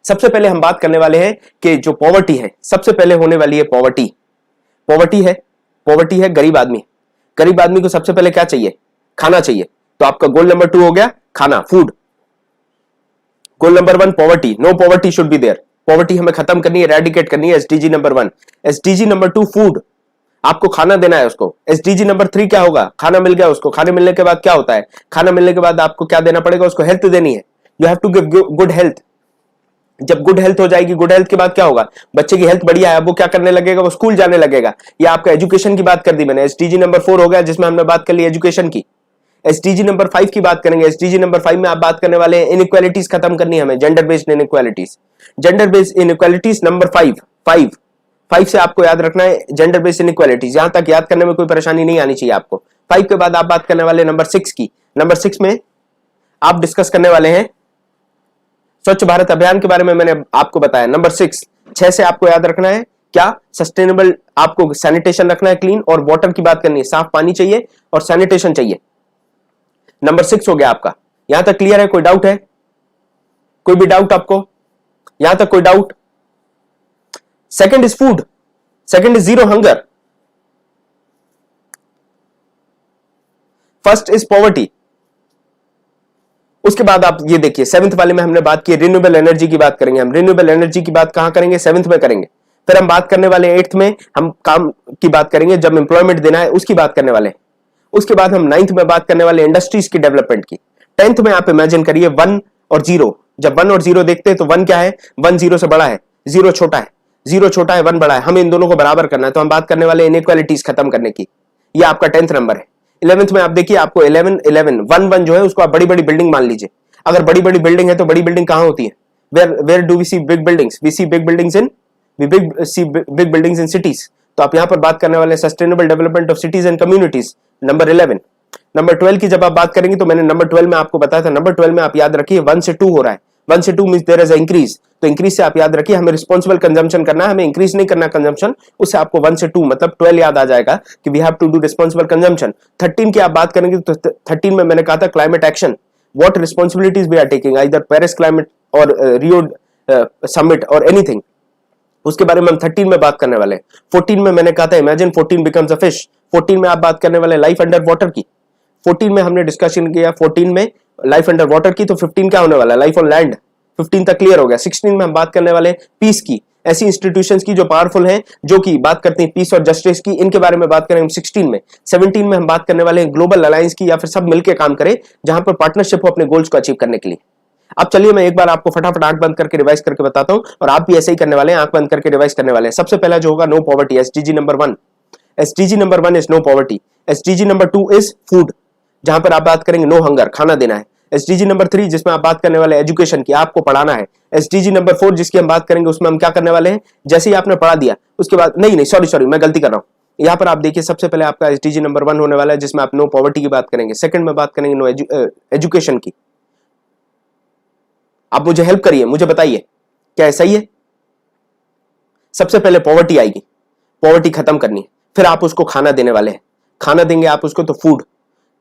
सबसे पहले हम बात करने वाले हैं कि जो पॉवर्टी है, सबसे पहले होने वाली है पॉवर्टी। पॉवर्टी है गरीब आदमी। गरीब आदमी को सबसे पहले क्या चाहिए? खाना चाहिए। तो आपका गोल नंबर 2 हो गया खाना, food. Goal number 1 poverty, no poverty should be there. Poverty हमें खत्म करनी है, एरेडिकेट करनी है। SDG number 1। SDG number 2 food, आपको खाना देना है उसको। SDG नंबर 3 क्या होगा? खाना मिल गया उसको। खाने मिलने के बाद क्या होता है? खाना मिलने के बाद आपको क्या देना पड़ेगा? उसको हेल्थ देनी है। You have to give good health. जब गुड हेल्थ हो जाएगी, गुड हेल्थ के बाद क्या होगा? बच्चे की हेल्थ बढ़िया है, अब वो क्या करने लगेगा? वो स्कूल जाने लगेगा। या आपका एजुकेशन की बात कर दी मैंने। SDG नंबर 4 हो गया जिसमें हमने बात कर ली एजुकेशन की। SDG नंबर 5 की बात करेंगे। SDG नंबर 5 में आप बात करने वाले हैं इनइक्वालिटीज खत्म करनी है हमें, gender based inequalities. Gender based inequalities number 5 से आपको याद रखना है जेंडर बेस्ड इनइक्वालिटीज। यहां तक याद करने में कोई परेशानी नहीं आनी चाहिए आपको। 5 के बाद आप बात करने वाले नंबर 6 की। नंबर 6 में आप डिस्कस करने वाले हैं स्वच्छ भारत अभियान के बारे में। मैंने आपको बताया नंबर 6 से आपको याद रखना है क्या? सस्टेनेबल, आपको सैनिटेशन रखना है, क्लीन, और वाटर की बात करनी है, साफ पानी चाहिए और सैनिटेशन चाहिए। नंबर 6 हो गया आपका। यहां तक क्लियर है? कोई डाउट है? कोई भी डाउट आपको यहां तक? कोई doubt? Second is food, second is zero hunger, first is poverty. उसके बाद आप ये देखिए 7th वाले में हमने बात की रिन्यूएबल एनर्जी की बात करेंगे। हम रिन्यूएबल एनर्जी की बात कहां करेंगे? 7th में करेंगे। फिर हम बात करने वाले 8th में, हम काम की बात करेंगे, जब एम्प्लॉयमेंट देना है उसकी बात करने वाले। उसके बाद हम 9th में बात करने वाले इंडस्ट्रीज की डेवलपमेंट की। 10th में आप इमेजिन करिए 1 और 0। जब 1 और 0 देखते हैं तो 1 क्या है? 1 0 से बड़ा है, 0 छोटा है, 0 छोटा है, 1 बड़ा है, हमें इन दोनों को बराबर करना है। तो हम बात करने वाले इनइक्वालिटीज खत्म करने की। ये आपका 10th नंबर है। 11th में आप देखिए आपको 11 1 जो है उसको आप बड़ी बड़ी बिल्डिंग मान लीजिए। अगर बड़ी बड़ी बिल्डिंग है तो बड़ी बिल्डिंग कहां होती है? Where do we see big buildings? We see big buildings in big buildings in cities. तो आप यहां पर बात करने वाले sustainable development of cities and communities, number 11। Number 12 की जब आप बात करेंगे तो मैंने नंबर 12 में आपको बताया था, नंबर 12 में आप याद रखिए 1 से 2 हो रहा है। 1 से 2 means there is a increase. तो इंक्रीज से आप याद रखिए हमें रिस्पॉन्सिबल कंजम्पशन करना है, हमें इंक्रीज नहीं करना कंजम्पशन। उससे आपको 1 से 2 मतलब 12 याद आ जाएगा कि we have to do responsible consumption. 13 की आप बात करेंगे तो 13 में मैंने कहा था climate action, what responsibilities we are taking, either Paris climate और रियो समिट और एनीथिंग। उसके बारे में हम 13 में बात करने वाले हैं। 14 में मैंने कहा था इमेजिन 14 बिकम्स अ फिश। 14 में आप बात करने वाले लाइफ अंडर वाटर की। 14 में हमने डिस्कशन किया 14 में लाइफ अंडर वाटर की। तो 15 क्या होने वाला है? Life on land. 15 तक क्लियर हो गया। 16 में हम बात करने वाले पीस की। ऐसी इंस्टीट्यूशंस की जो पावरफुल हैं, जो कि बात करते हैं पीस और जस्टिस की, इनके बारे में बात करेंगे 16 में। 17 में हम बात करने वाले हैं ग्लोबल अलायंस की, या फिर सब मिलकर काम करें जहां पर पार्टनरशिप हो अपने गोल्स को अचीव करने के लिए। अब चलिए मैं एक बार आपको फटाफट आंख बंद करके रिवाइज करके बताता हूं, और आप भी ऐसे ही करने वाले हैं, आंख बंद करके रिवाइज करने वाले हैं। सबसे पहला जो होगा no poverty, SDG number 1। SDG number 1 is no poverty. SDG number 2 is food, जहां पर आप बात करेंगे नो हंगर, खाना देना है। एसडीजी नंबर 3 जिसमें आप बात करने वाले एजुकेशन की, आपको पढ़ाना है। एसडीजी नंबर 4 जिसकी हम बात करेंगे, उसमें हम क्या करने वाले हैं, जैसे ही आपने पढ़ा दिया उसके बाद, नहीं सॉरी मैं गलती कर रहा हूं। यहां पर आप देखिए सबसे पहले आपका एसडीजी नंबर 1 होने वाला है, जिसमें आप नो पॉवर्टी की बात करेंगे। सेकंड में बात करेंगे नो एजुकेशन की। आप मुझे हेल्प करिए, मुझे बताइए क्या सही है। सबसे पहले पॉवर्टी आएगी, पॉवर्टी खत्म करनी है, फिर आप उसको खाना देने वाले हैं, खाना देंगे आप उसको तो फूड।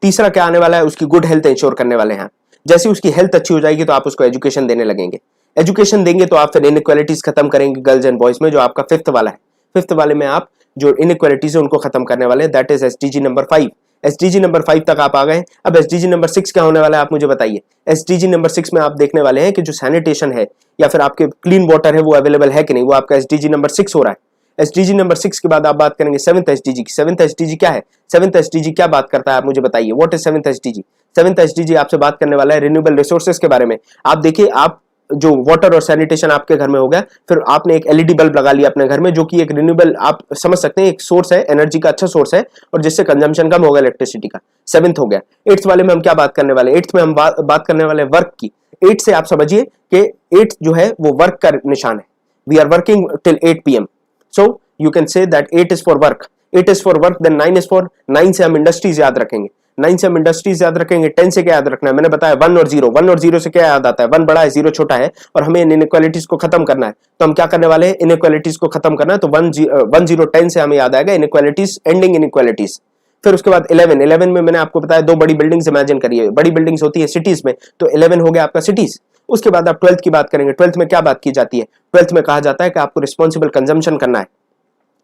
तीसरा क्या आने वाला है, उसकी गुड हेल्थ इंश्योर करने वाले हैं। जैसे उसकी हेल्थ अच्छी हो जाएगी तो आप उसको एजुकेशन देने लगेंगे। एजुकेशन देंगे तो आप फिर इनइक्वालिटीज खत्म करेंगे गर्ल्स एंड बॉयज में, जो आपका फिफ्थ वाला है। फिफ्थ वाले में आप जो इनइक्वालिटीज है उनको खत्म करने वाले हैं, that is SDG number 5। SDG number 5 तक आप आ गए। अब एसडीजी नंबर 6 क्या होने वाला है, आप मुझे बताइए। एसडीजी नंबर 6 में आप देखने वाले हैं कि जो सैनिटेशन है या फिर आपके क्लीन वाटर है वो अवेलेबल है कि नहीं, वो आपका एसडीजी नंबर 6 हो रहा है। एसडीजी नंबर 6 के बाद आप बात करेंगे सेवंथ एसडीजी की। सेवंथ एसडीजी क्या है, सेवंथ एसडीजी क्या बात करता है, आप मुझे बताइए। What is seventh SDG? Seventh SDG आपसे बात करने वाला है रिन्यूएबल रिसोर्सेज के बारे में। आप देखिए, आप जो वाटर और सैनिटेशन आपके घर में हो गया, फिर आपने एक एलईडी बल्ब लगा लिया अपने घर में, जो कि एक रिन्यूएबल, आप समझ सकते हैं, एक सोर्स है, एनर्जी का अच्छा सोर्स है, और जिससे कंजम्पशन कम होगा इलेक्ट्रिसिटी का। सेवंथ हो गया। एट्थ वाले में हम क्या बात करने वाले, एट्थ में हम बात करने वाले वर्क की। एट से आप समझिए कि एट्थ जो है वो वर्क का निशान है। We are working till 8 PM, so you can say that 8 is for work, 8 is for work, then 9 is for, 9 से हम इंडस्ट्रीज याद रखेंगे, 9 से हम इंडस्ट्रीज याद रखेंगे। 10 से क्या याद रखना है, मैंने बताया 1 और 0, 1 और 0 से क्या याद आता है, 1 बड़ा है 0 छोटा है, और हमें इनइक्वालिटीज को खत्म करना है। तो हम क्या करने वाले हैं, इनइक्वालिटीज को खत्म करना है, तो 1 0 10 से हमें याद आएगा इनइक्वालिटीज, एंडिंग इनइक्वालिटीज। फिर उसके बाद 11 में मैंने आपको बताया 2 बड़ी बिल्डिंग्स इमेजिन करिए, बड़ी बिल्डिंग्स होती है सिटीज में, तो 11 हो गया आपका सिटीज। उसके बाद आप 12th की बात करेंगे। 12th में क्या बात की जाती है, 12th में कहा जाता है कि आपको रिस्पॉन्सिबल कंजम्पशन करना है।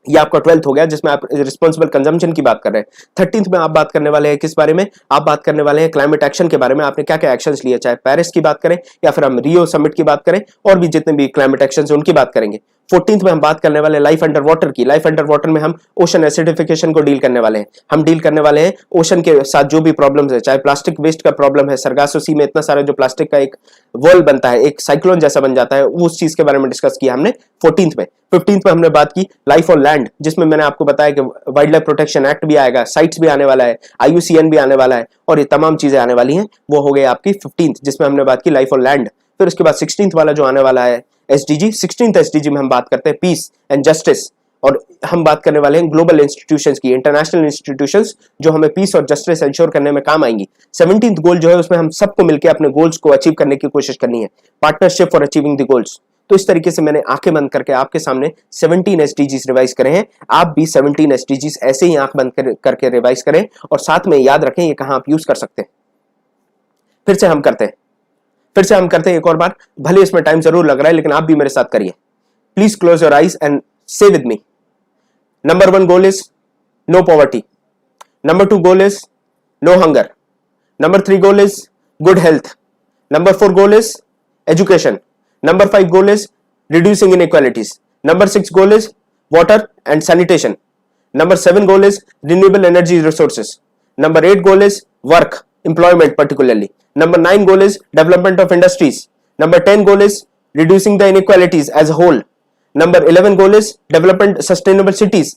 ये आपका 12th हो गया, जिसमें आप रिस्पॉन्सिबल कंजम्पशन की बात कर रहे हैं। 13th में आप बात करने वाले हैं किस बारे में, आप बात करने वाले हैं क्लाइमेट एक्शन के बारे में। आपने क्या क्या एक्शंस लिए, चाहे पेरिस की बात करें या फिर हम रियो समिट की बात करें, और भी जितने भी क्लाइमेट एक्शंस उनकी बात करेंगे। 14th में हम बात करने वाले लाइफ अंडर वाटर की। लाइफ अंडर वाटर में हम ओशन एसिडिफिकेशन को डील करने वाले हैं। हम डील करने वाले हैं ओशन के साथ जो भी प्रॉब्लम्स है, चाहे प्लास्टिक वेस्ट का प्रॉब्लम है, सरगासो सी में इतना सारा जो प्लास्टिक का एक वर्ल्ड बनता है, एक साइक्लोन जैसा बन जाता है, उस चीज के बारे में डिस्कस किया हमने 14th में। 15th में हमने बात की लाइफ ऑन लैंड, जिसमें मैंने आपको बताया कि वाइल्ड लाइफ प्रोटेक्शन एक्ट भी आएगा, साइट्स भी आने वाला है, IUCN भी आने वाला है, और ये तमाम चीजें आने वाली हैं। वो हो गई आपकी 15th, जिसमें हमने बात की लाइफ ऑन लैंड। फिर उसके बाद 16th वाला जो आने वाला है एसडीजी, 16th एसडीजी में हम बात करते हैं पीस एंड जस्टिस, और हम बात करने वाले हैं ग्लोबल इंस्टीट्यूशंस की, इंटरनेशनल इंस्टीट्यूशंस जो हमें पीस और जस्टिस इंश्योर करने में काम आएंगी। 17th गोल जो है उसमें हम सबको मिलकर अपने गोल्स को अचीव करने की कोशिश करनी है, partnership for achieving the goals. तो इस तरीके से मैंने आंखें बंद करके आपके सामने 17 एसडीजीज रिवाइज करे हैं। आप भी 17 एसडीजीज ऐसे ही आंख बंद करके रिवाइज करें, और साथ में याद रखें ये कहां आप यूज कर सकते हैं। फिर से हम करते हैं एक और बार, भले इसमें टाइम जरूर लग रहा है, लेकिन आप भी मेरे साथ करिए। Please close your eyes and say with me. Number 1 goal is no poverty. Number 2 goal is no hunger. Number 3 goal is good health. Number 4 goal is education. Number 5 goal is reducing inequalities. Number 6 goal is water and sanitation. Number 7 goal is renewable energy resources. Number 8 goal is work, employment particularly. Number 9 goal is development of industries. Number 10 goal is reducing the inequalities as a whole. Number 11 goal is development sustainable cities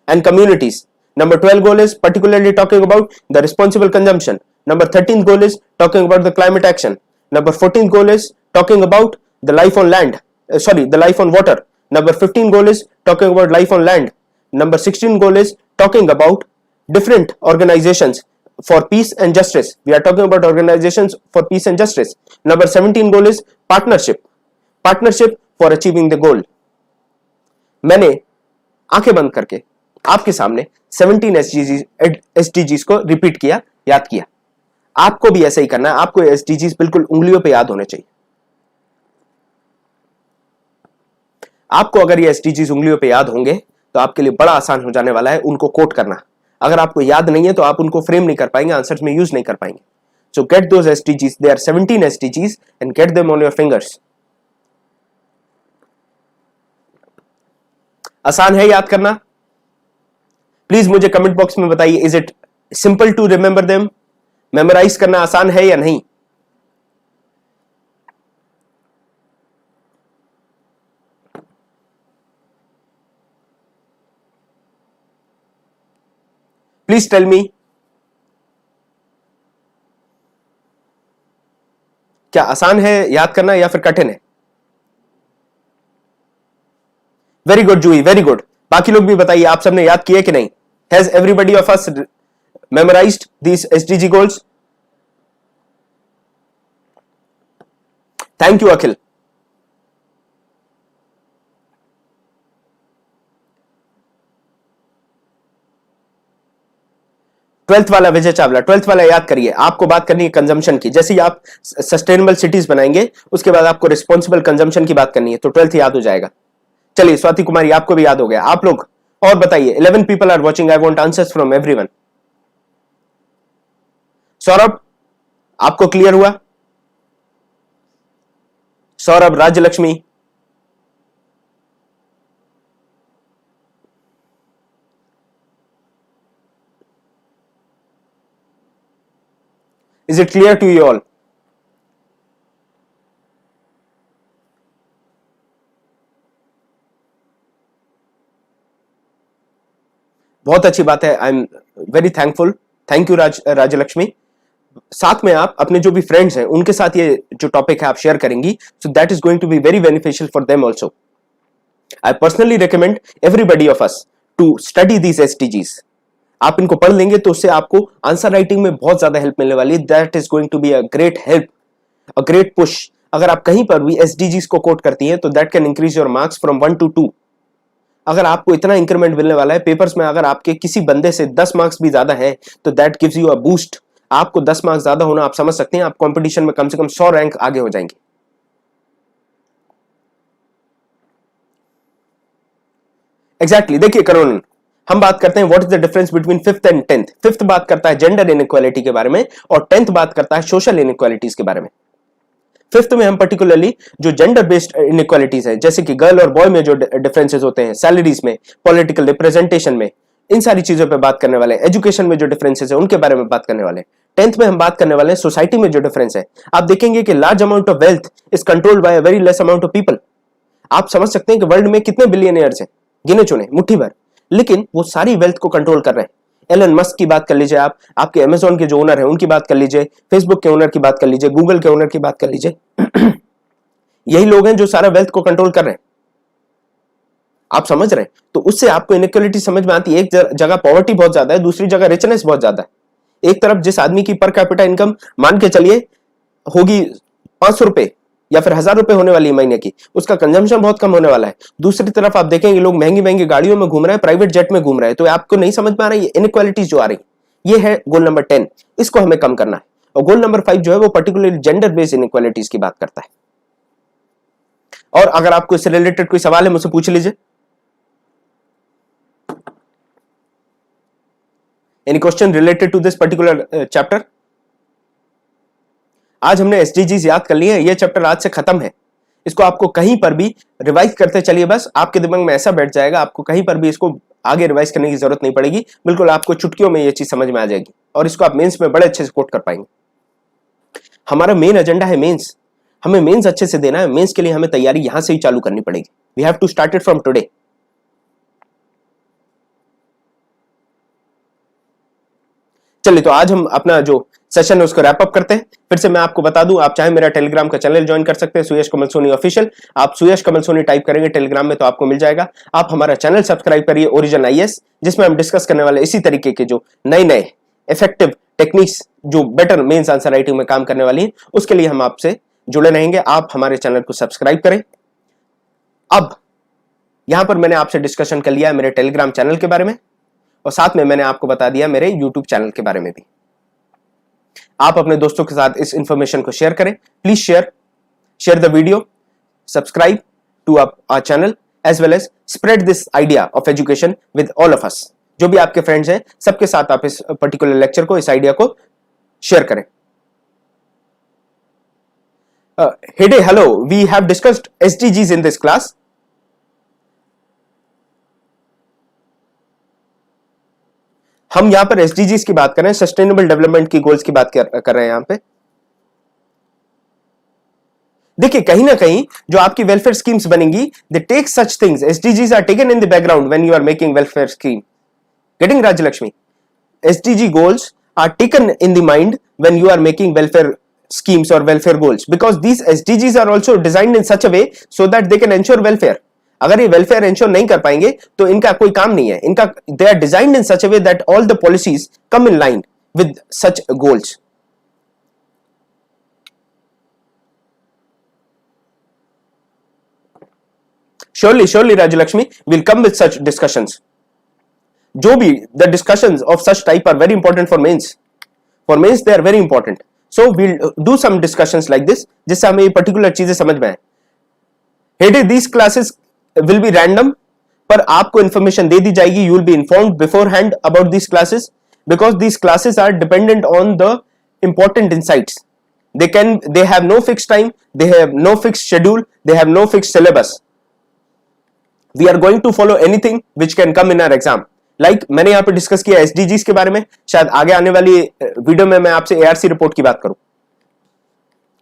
and communities. Number 12 goal is particularly talking about the responsible consumption. Number 13th goal is talking about the climate action. Number 14th goal is talking about the life on land. The life on water. Number 15 goal is talking about life on land. Number 16 goal is talking about different organizations for peace and justice. We are talking about organizations for peace and justice. Number 17 goal is partnership for achieving the goal. मैंने आंखें बंद करके आपके सामने 17 SDGs को repeat किया, याद किया। आपको भी ऐसा ही करना है। आपको SDGs बिल्कुल उंगलियों पे याद होने चाहिए। आपको अगर ये SDGs उंगलियों पे याद होंगे तो आपके लिए बड़ा आसान हो जाने वाला है उनको कोट करना। अगर आपको याद नहीं है तो आप उनको फ्रेम नहीं कर पाएंगे, आंसर्स में यूज नहीं कर पाएंगे। So get those SDGs, they are 17 SDGs and get them on your fingers. आसान है याद करना? प्लीज मुझे कमेंट बॉक्स में बताइए, is it simple to remember them? Memorise करना आसान है या नहीं? प्लीज टेल मी, क्या आसान है याद करना या फिर कठिन है? वेरी गुड जूही, वेरी गुड। बाकी लोग भी बताइए, आप सबने याद किए कि नहीं? Has everybody of us memorised these SDG goals? Thank you Akhil. Twelfth वाला विजय चावला, ट्वेल्थ वाला याद करिए। आपको बात करनी है कंजम्पशन की। जैसे ही आप सस्टेनेबल सिटीज बनाएंगे उसके बाद आपको रिस्पॉन्सिबल कंजम्पशन की बात करनी है, तो ट्वेल्थ याद हो जाएगा। चलिए स्वाति कुमारी, आपको भी याद हो गया। आप लोग और बताइए। 11 people are watching, I want answers from everyone. Saurabh, आपको क्लियर हुआ? Saurabh, Rajyalakshmi, is it clear to you all? बहुत अच्छी बात है, I am very thankful. Thank you Rajlakshmi. साथ में आप अपने जो भी फ्रेंड्स हैं उनके साथ ये जो टॉपिक है आप शेयर करेंगी, so that is going to be very beneficial for them also. I personally recommend everybody of us to study these SDGs. आप इनको पढ़ लेंगे तो उससे आपको आंसर राइटिंग में बहुत ज्यादा हेल्प मिलने वाली है। That is going to be a great help, a great push. अगर आप कहीं पर भी एसडीजीज को कोट करती हैं तो that can increase your marks from 1 to 2। अगर आपको इतना इंक्रीमेंट मिलने वाला है पेपर्स में, अगर आपके किसी बंदे से 10 मार्क्स भी ज्यादा है तो that gives you a boost. आपको 10 मार्क्स ज्यादा होना आप समझ सकते हैं, आप कंपटीशन में कम से कम 100 रैंक आगे हो जाएंगे। एग्जैक्टली देखिए करोन, हम बात करते हैं what is the difference between fifth and tenth. Fifth बात करता है जेंडर इनइक्वालिटी के बारे में और टेंथ बात करता है सोशल इनइक्वालिटीज के बारे में। फिफ्थ में हम पर्टिकुलरली जो जेंडर बेस्ड इनइक्वालिटीज है, जैसे कि गर्ल और बॉय में जो डिफरेंसेस होते हैं, सैलरीज में, पॉलिटिकल रिप्रेजेंटेशन में, इन सारी चीजों पे बात करने वाले हैं। एजुकेशन में जो डिफरेंसेस है उनके बारे में बात करने वाले हैं। टेंथ में हम बात करने वाले हैं सोसाइटी में जो डिफरेंस है। आप देखेंगे कि large amount of wealth is controlled by a very less amount of people. आप समझ सकते हैं कि वर्ल्ड में कितने बिलियनियर्स हैं, गिने चुने, मुट्ठी भर, लेकिन वो सारी वेल्थ को कंट्रोल कर रहे हैं। एलन मस्क की बात कर लीजिए, आप आपके अमेजोन के जो ओनर है उनकी बात कर लीजिए, फेसबुक के ओनर की बात कर लीजिए, गूगल के ओनर की बात कर लीजिए। यही लोग हैं जो सारा वेल्थ को कंट्रोल कर रहे हैं। आप समझ रहे हैं? तो उससे आपको इनइक्वालिटी समझ में आती है। एक जगह पॉवर्टी बहुत ज्यादा है, दूसरी जगह रिचनेस बहुत ज्यादा है। एक तरफ जिस आदमी की पर कैपिटा इनकम मान के चलिए होगी 500 रुपए या फिर 1000 रुपए होने वाली है महीने की, उसका कंजम्पशन बहुत कम होने वाला है। दूसरी तरफ आप देखेंगे लोग महंगी महंगी गाड़ियों में घूम रहे हैं, प्राइवेट जेट में घूम रहे हैं। तो आपको नहीं समझ में आ रही है इनइक्वालिटीज जो आ रही, ये है गोल नंबर 10। इसको हमें कम करना है। और गोल नंबर 5 जो है वो पर्टिकुलरली जेंडर बेस्ड इनइक्वालिटीज की बात करता है। और अगर आपको इससे रिलेटेड कोई सवाल है मुझसे पूछ लीजिए। Any question related to this particular chapter? आज हमने एसडीजीज याद कर लिए हैं, ये चैप्टर आज से खत्म है। इसको आपको कहीं पर भी रिवाइज करते चलिए, बस आपके दिमाग में ऐसा बैठ जाएगा, आपको कहीं पर भी इसको आगे रिवाइज करने की जरूरत नहीं पड़ेगी। बिल्कुल आपको चुटकियों में ये चीज समझ में आ जाएगी और इसको आप मेंस में बड़े अच्छे से कोट कर पाएंगे। हमारा मेन एजेंडा है मेंस। हमें मेंस अच्छे से देना है। मेंस के लिए हमें तैयारी यहां से ही चालू करनी पड़ेगी। We have to start it from today. चलिए तो आज हम अपना जो सेशन है उसको रैप अप करते हैं। फिर से मैं आपको बता दूं, आप चाहे मेरा टेलीग्राम का चैनल ज्वाइन कर सकते हैं, सुयश कमल सोनी ऑफिशियल। आप सुयश कमल सोनी टाइप करेंगे टेलीग्राम में तो आपको मिल जाएगा। आप हमारा चैनल सब्सक्राइब करिए ओरिजिन आईएएस, जिसमें हम डिस्कस करने वाले इसी तरीके के जो नए नए इफेक्टिव टेक्निक्स जो बेटर मेंस आंसर राइटिंग में काम करने वाली है, उसके लिए हम आपसे जुड़े रहेंगे। आप हमारे चैनल को सब्सक्राइब करें। अब यहां पर मैंने आपसे डिस्कशन कर लिया है मेरे टेलीग्राम चैनल के बारे में और साथ में मैंने आपको बता दिया मेरे यूट्यूब चैनल के बारे में भी। आप अपने दोस्तों के साथ इस इंफॉर्मेशन को शेयर करें। Please share the video, subscribe to our channel as well as spread this idea of education with all of us. जो भी आपके फ्रेंड्स हैं सबके साथ आप इस पर्टिकुलर लेक्चर को, इस आइडिया को शेयर करें। Hey, hello, we have discussed SDGs in this class. हम यहां पर एसडीजीज की बात कर रहे हैं, सस्टेनेबल डेवलपमेंट की गोल्स की बात कर रहे हैं यहां पे। देखिए कहीं ना कहीं जो आपकी वेलफेयर स्कीम्स बनेंगी, they take such things, SDGs are taken in the background when you are making welfare scheme. Getting Rajlakshmi? SDG goals are taken in the mind when you are making welfare schemes or welfare goals, because these SDGs are also designed in such a way so that they can ensure welfare. अगर ये welfare ensure नहीं कर पाएंगे तो इनका कोई काम नहीं है। इनका they are designed in such a way that all the policies come in line with such goals. Surely Rajalakshmi, we'll come with such discussions. जो भी the discussions of such type are very important for mains. For mains they are very important. So we'll do some discussions like this जिससे हमें ये particular चीजें समझ में आए। Hey, these classes will be random, पर आपको information दे दी जाएगी, you will be informed beforehand about these classes, because these classes are dependent on the important insights. They have no fixed time, they have no fixed schedule, they have no fixed syllabus. We are going to follow anything which can come in our exam. Like मैंने यहाँ पे discuss किया SDGs के बारे में, शायद आगे आने वाली वीडियो में मैं आपसे एआरसी रिपोर्ट की बात करूं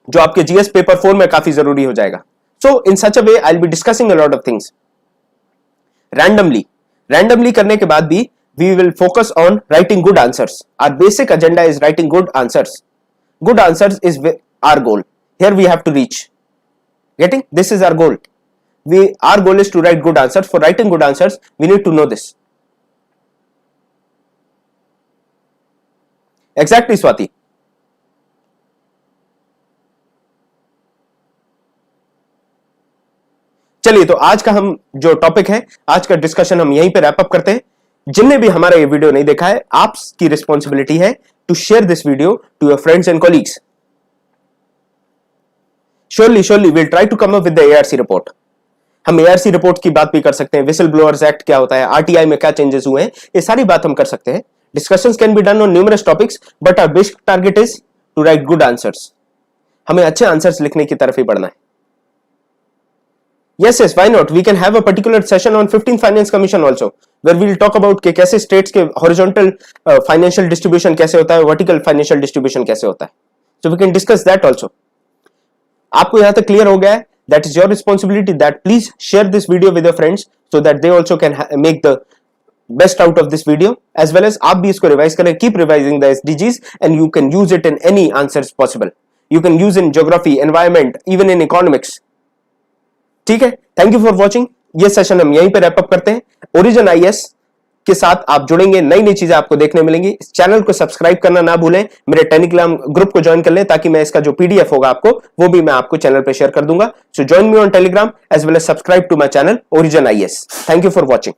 जो आपके जीएस पेपर 4 में काफी जरूरी हो जाएगा। So in such a way I will be discussing a lot of things randomly करने के बाद भी we will focus on writing good answers. Our basic agenda is writing good answers is our goal, here we have to reach, getting, this is our goal, our goal is to write good answers. For writing good answers we need to know this. Exactly Swati. चलिए तो आज का हम जो topic है, आज का discussion हम यहीं पे रैप अप करते हैं। जिनने भी हमारा ये वीडियो नहीं देखा है, आपकी रिस्पॉन्सिबिलिटी है to share this video to your friends and colleagues. Surely we'll try to come up with the ARC report. हम एआरसी रिपोर्ट की बात भी कर सकते हैं, विसल ब्लोअर्स एक्ट क्या होता है, आरटीआई में क्या चेंजेस हुए हैं, ये सारी बात हम कर सकते हैं। Discussions can be done on numerous topics, but our basic target is to write good answers. हमें अच्छे आंसर्स लिखने की तरफ ही बढ़ना है। yes why not, we can have a particular session on 15th finance commission also, where we will talk about कि कैसे states के हॉरिजॉन्टल फाइनेंशियल डिस्ट्रीब्यूशन कैसे होता है, वर्टिकल फाइनेंशियल डिस्ट्रीब्यूशन कैसे होता है। So we can discuss that also. आपको यहां तक क्लियर हो गया है? That is your responsibility, that please share this video with your friends so that they also can make the best out of this video, as well as आप भी इसको revise करें, keep revising the SDGs and you can use it in any answers possible. You can use in geography, environment, even in economics. ठीक है, thank you for watching. ये session हम यहीं पे रैप अप करते हैं। ओरिजिन आईएएस के साथ आप जुड़ेंगे, नई नई चीजें आपको देखने मिलेंगी। इस चैनल को सब्सक्राइब करना ना भूलें, मेरे टेलीग्राम ग्रुप को ज्वाइन कर लें ताकि मैं इसका जो पीडीएफ होगा आपको वो भी मैं आपको चैनल पे शेयर कर दूंगा। So join me on Telegram as well as subscribe to my channel Origin IAS. Thank you for watching.